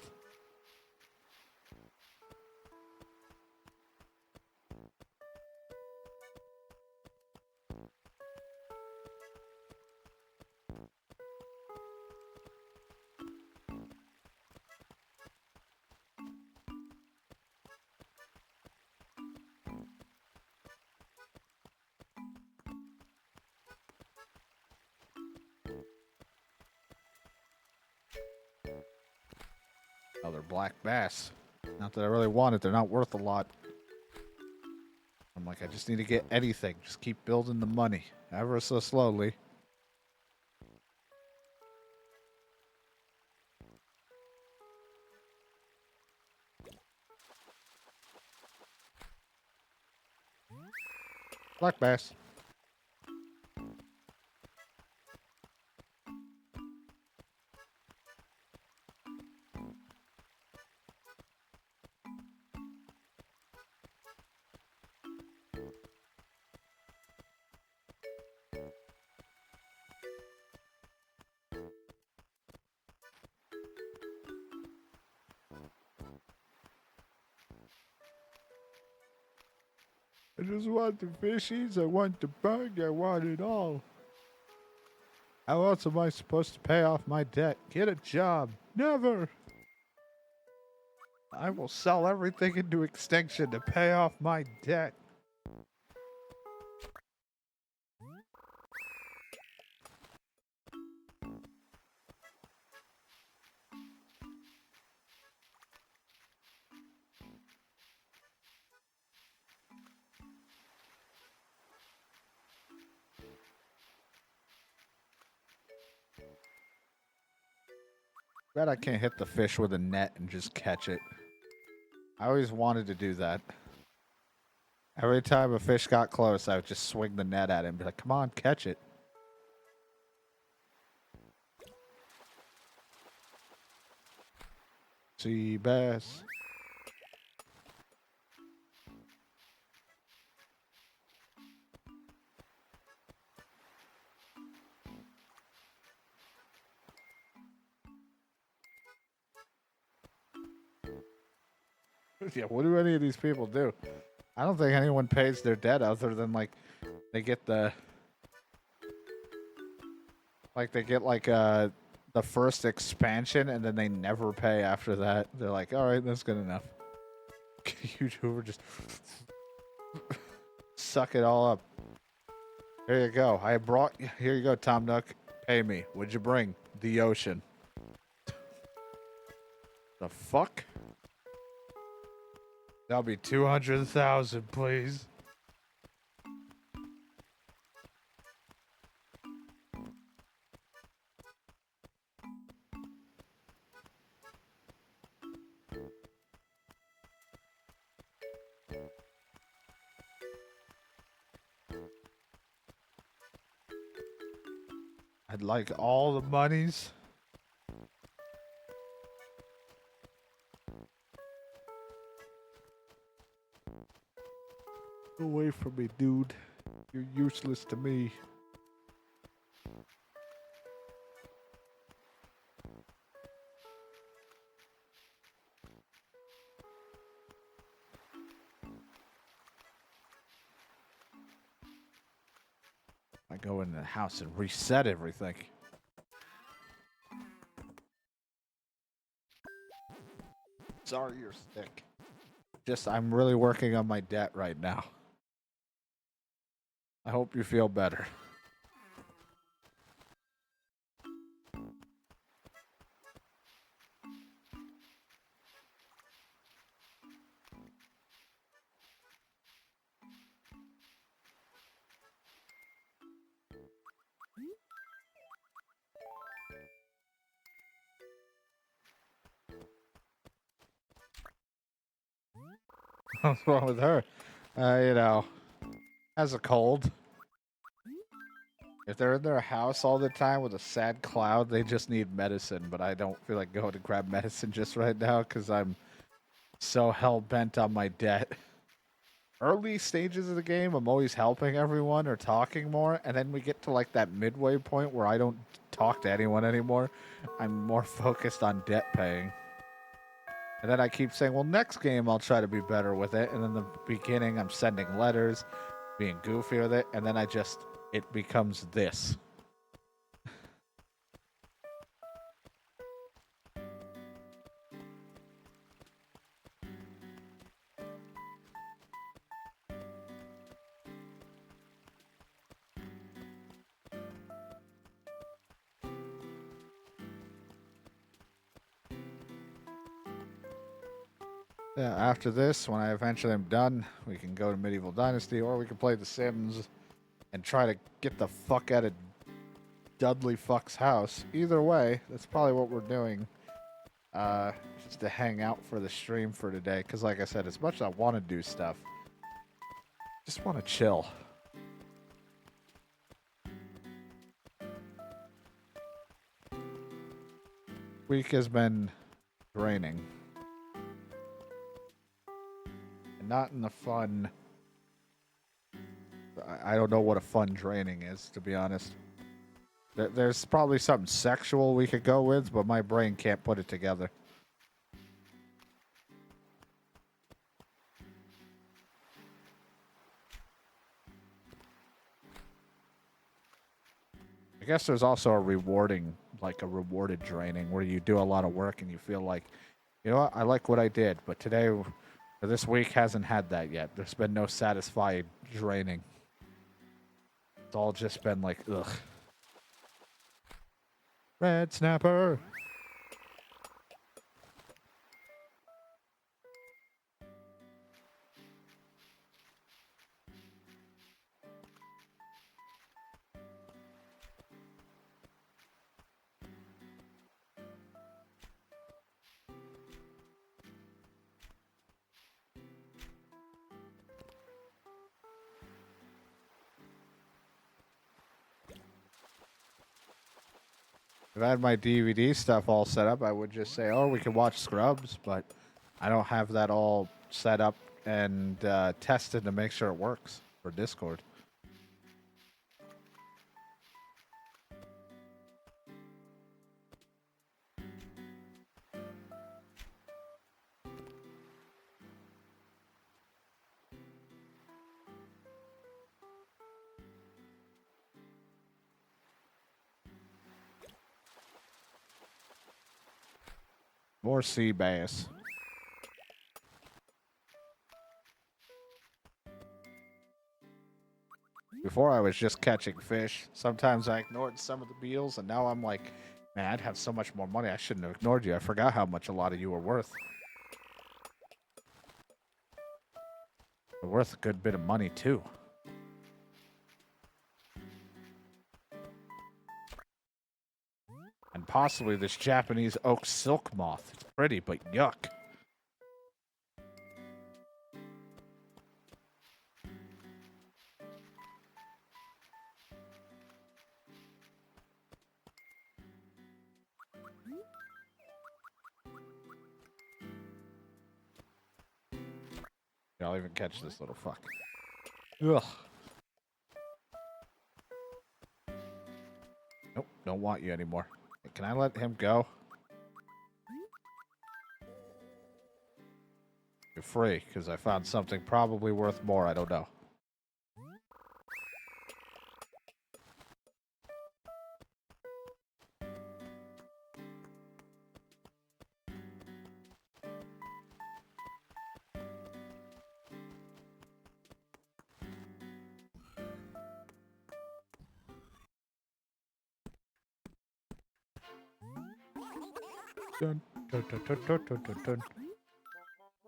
Another black bass. Not that I really want it. They're not worth a lot. I'm like, I just need to get anything. Just keep building the money. Ever so slowly. Black bass. I just want the fishies, I want the bug, I want it all. How else am I supposed to pay off my debt? Get a job. Never. I will sell everything into extinction to pay off my debt. Bet I can't hit the fish with a net and just catch it. I always wanted to do that. Every time a fish got close, I would just swing the net at him and be like, come on, catch it. Sea bass. Yeah, what do any of these people do? I don't think anyone pays their debt other than like they get the the first expansion and then they never pay after that. They're like, all right, that's good enough. YouTuber just suck it all up. Here you go. Here you go, Tom Nook. Pay me. What'd you bring? The ocean. The fuck? That'll be 200,000, please. I'd like all the monies. Go away from me, dude. You're useless to me. I go in the house and reset everything. Sorry, you're sick. I'm really working on my debt right now. I hope you feel better. What's wrong with her? Has a cold. If they're in their house all the time with a sad cloud, they just need medicine. But I don't feel like going to grab medicine just right now because I'm so hell-bent on my debt. Early stages of the game, I'm always helping everyone or talking more. And then we get to like that midway point where I don't talk to anyone anymore. I'm more focused on debt paying. And then I keep saying, well, next game I'll try to be better with it. And in the beginning, I'm sending letters, being goofy with it. And then it becomes this. Yeah, after this, when I eventually am done, we can go to Medieval Dynasty, or we can play The Sims and try to get the fuck out of Dudley Fuck's house. Either way, that's probably what we're doing. Just to hang out for the stream for today. Because like I said, as much as I want to do stuff, just want to chill. Week has been draining. Not in the fun. I don't know what a fun draining is, to be honest. There's probably something sexual we could go with, but my brain can't put it together. I guess there's also a rewarded draining where you do a lot of work and you feel like, you know what, I like what I did, but today or this week hasn't had that yet. There's been no satisfied draining. It's all just been like, ugh. Red Snapper! If I had my DVD stuff all set up, I would just say, oh, we can watch Scrubs, but I don't have that all set up and tested to make sure it works for Discord. More sea bass. Before I was just catching fish. Sometimes I ignored some of the beetles, and now I'm like, man, I'd have so much more money. I shouldn't have ignored you. I forgot how much a lot of you were worth. They're worth a good bit of money, too. And possibly this Japanese oak silk moth. It's pretty, but yuck. I'll even catch this little fuck. Ugh. Nope, don't want you anymore. Can I let him go? You're free, because I found something probably worth more. I don't know. Dun, dun, dun, dun, dun, dun, dun, dun.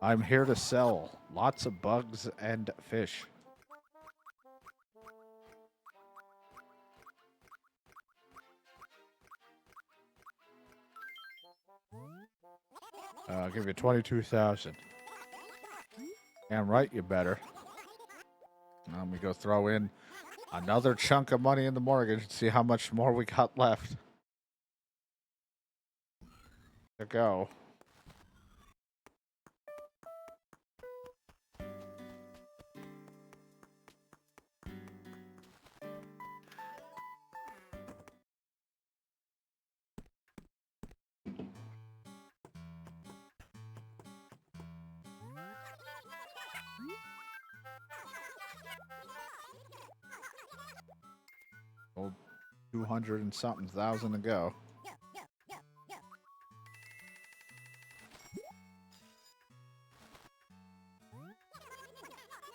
I'm here to sell lots of bugs and fish. I'll give you 22,000. Damn right, you better. Let me go throw in another chunk of money in the mortgage and see how much more we got left. To go. Oh, 200 and something thousand to go.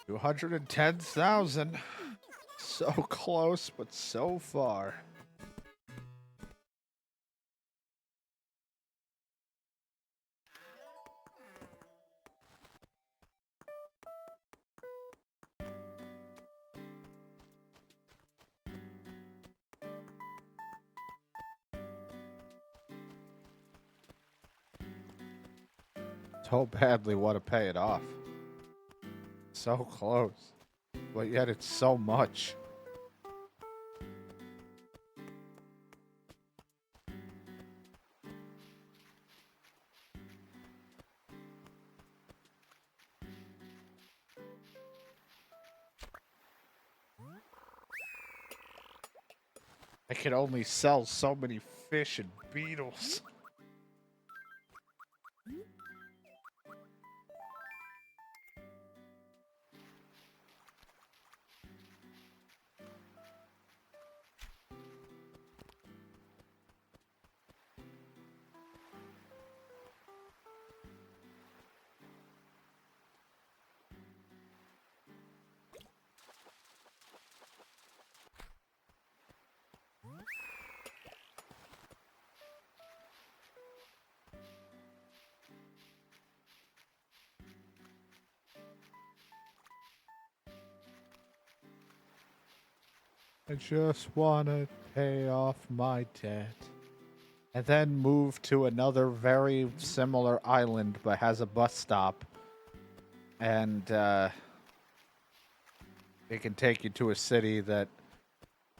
$210,000. So close, but so far. So badly want to pay it off. So close. But yet it's so much. I can only sell so many fish and beetles. I just want to pay off my debt. And then move to another very similar island, but has a bus stop. And it can take you to a city that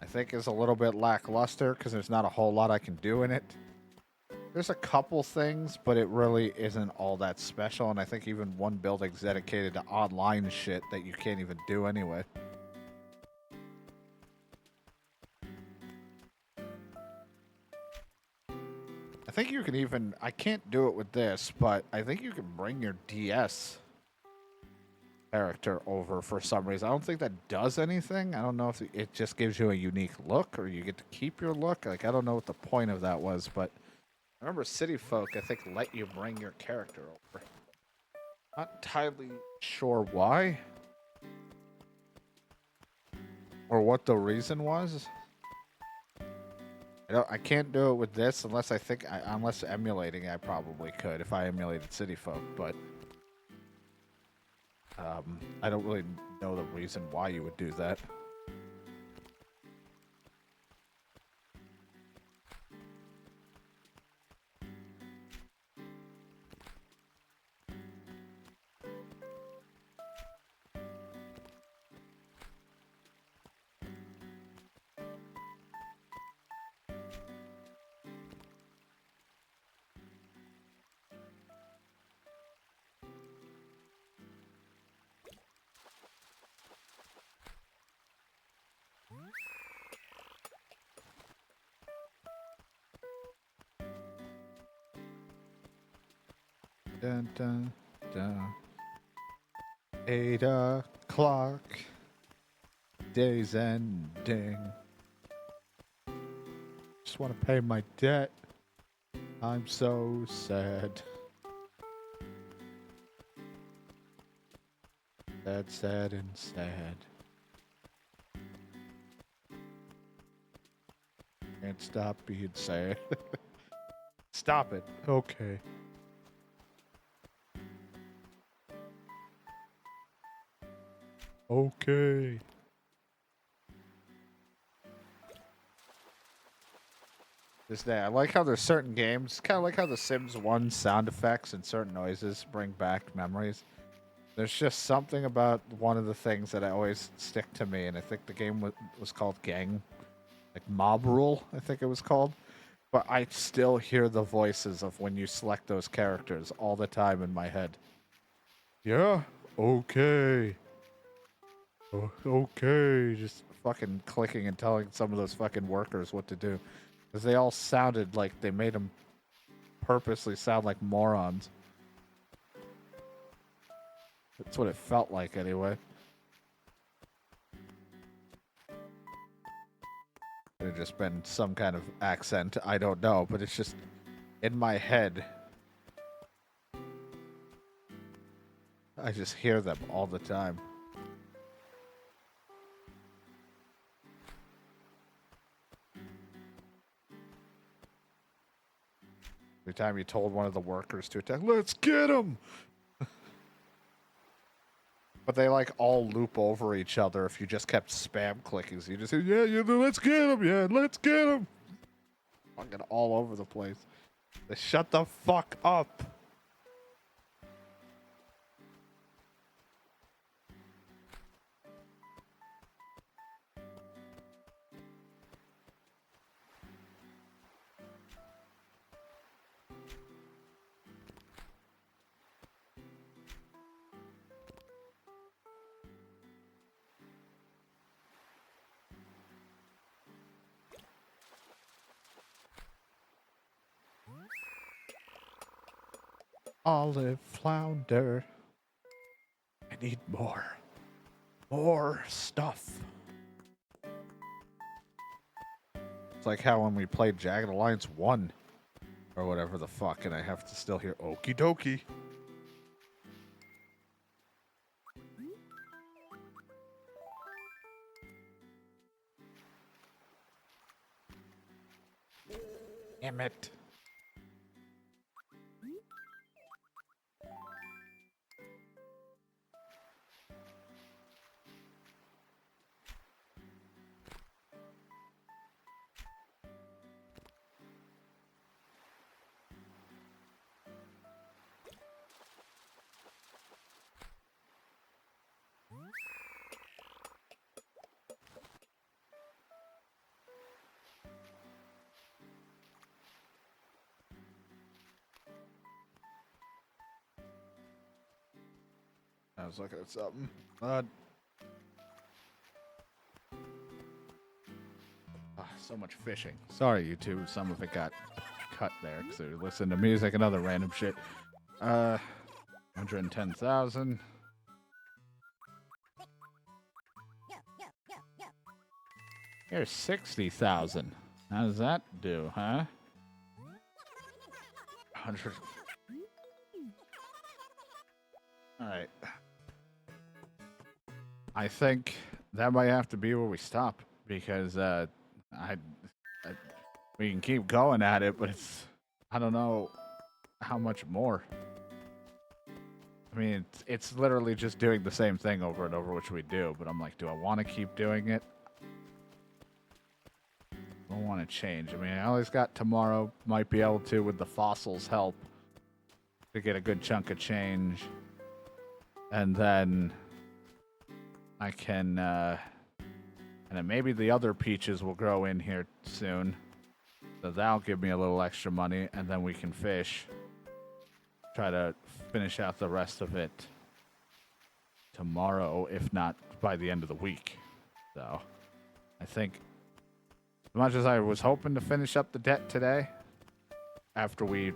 I think is a little bit lackluster because there's not a whole lot I can do in it. There's a couple things, but it really isn't all that special, and I think even one building's dedicated to online shit that you can't even do anyway. I think you can even... I can't do it with this, but I think you can bring your DS character over for some reason. I don't think that does anything. I don't know if it just gives you a unique look, or you get to keep your look. Like, I don't know what the point of that was, but... I remember City Folk, I think, let you bring your character over. Not entirely sure why. Or what the reason was. I can't do it with this unless unless emulating, I probably could if I emulated City Folk, but I don't really know the reason why you would do that. Dun, dun, dun. 8 o'clock. Day's ending. Just want to pay my debt. I'm so sad. Sad, sad, and sad. Can't stop being sad. Stop it. Okay. Okay. This day, I like how there's certain games, kind of like how the Sims 1 sound effects and certain noises bring back memories. There's just something about one of the things that I always stick to me, and I think the game was called Mob Rule, I think it was called. But I still hear the voices of when you select those characters all the time in my head. Yeah, okay. Okay, just fucking clicking and telling some of those fucking workers what to do. Because they all sounded like they made them purposely sound like morons. That's what it felt like, anyway. It had just been some kind of accent, I don't know, but it's just in my head. I just hear them all the time. Every time you told one of the workers to attack, let's get him! But they like all loop over each other if you just kept spam clicking. So you just say, yeah, let's get him, yeah, let's get him! Fucking all over the place. They shut the fuck up! Olive flounder. I need more. More stuff. It's like how when we played Jagged Alliance 1 or whatever the fuck, and I have to still hear okie dokie. Damn it. was looking at something. So much fishing. Sorry, YouTube. Some of it got cut there because we listened to music and other random shit. 110,000. Here's 60,000. How does that do, huh? 100. All right. I think that might have to be where we stop because we can keep going at it, but I don't know how much more. I mean, it's literally just doing the same thing over and over, which we do. But I'm like, do I want to keep doing it? I don't want to change. I mean, I always got tomorrow. Might be able to, with the fossils' help, to get a good chunk of change. And then I can, and then maybe the other peaches will grow in here soon. So that'll give me a little extra money, and then we can fish. Try to finish out the rest of it tomorrow, if not by the end of the week. So I think, as much as I was hoping to finish up the debt today, after we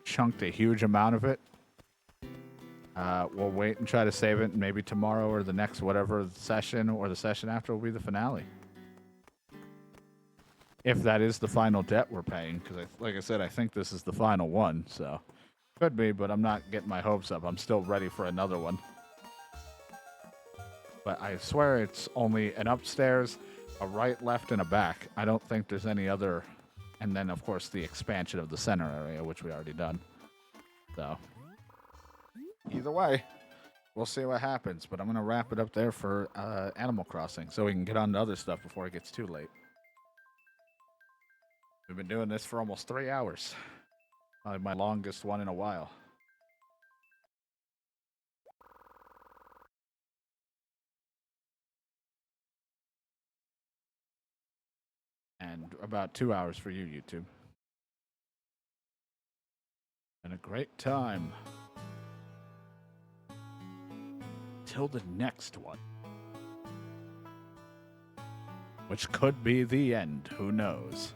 chunked a huge amount of it, we'll wait and try to save it, and maybe tomorrow or the next whatever session or the session after will be the finale. If that is the final debt we're paying, because like I said, I think this is the final one, so could be, but I'm not getting my hopes up. I'm still ready for another one. But I swear it's only an upstairs, a right, left, and a back. I don't think there's any other, and then of course the expansion of the center area, which we already done. So either way, we'll see what happens, but I'm going to wrap it up there for Animal Crossing so we can get on to other stuff before it gets too late. We've been doing this for almost 3 hours. Probably my longest one in a while. And about 2 hours for you, YouTube. And a great time. Till the next one. Which could be the end, who knows?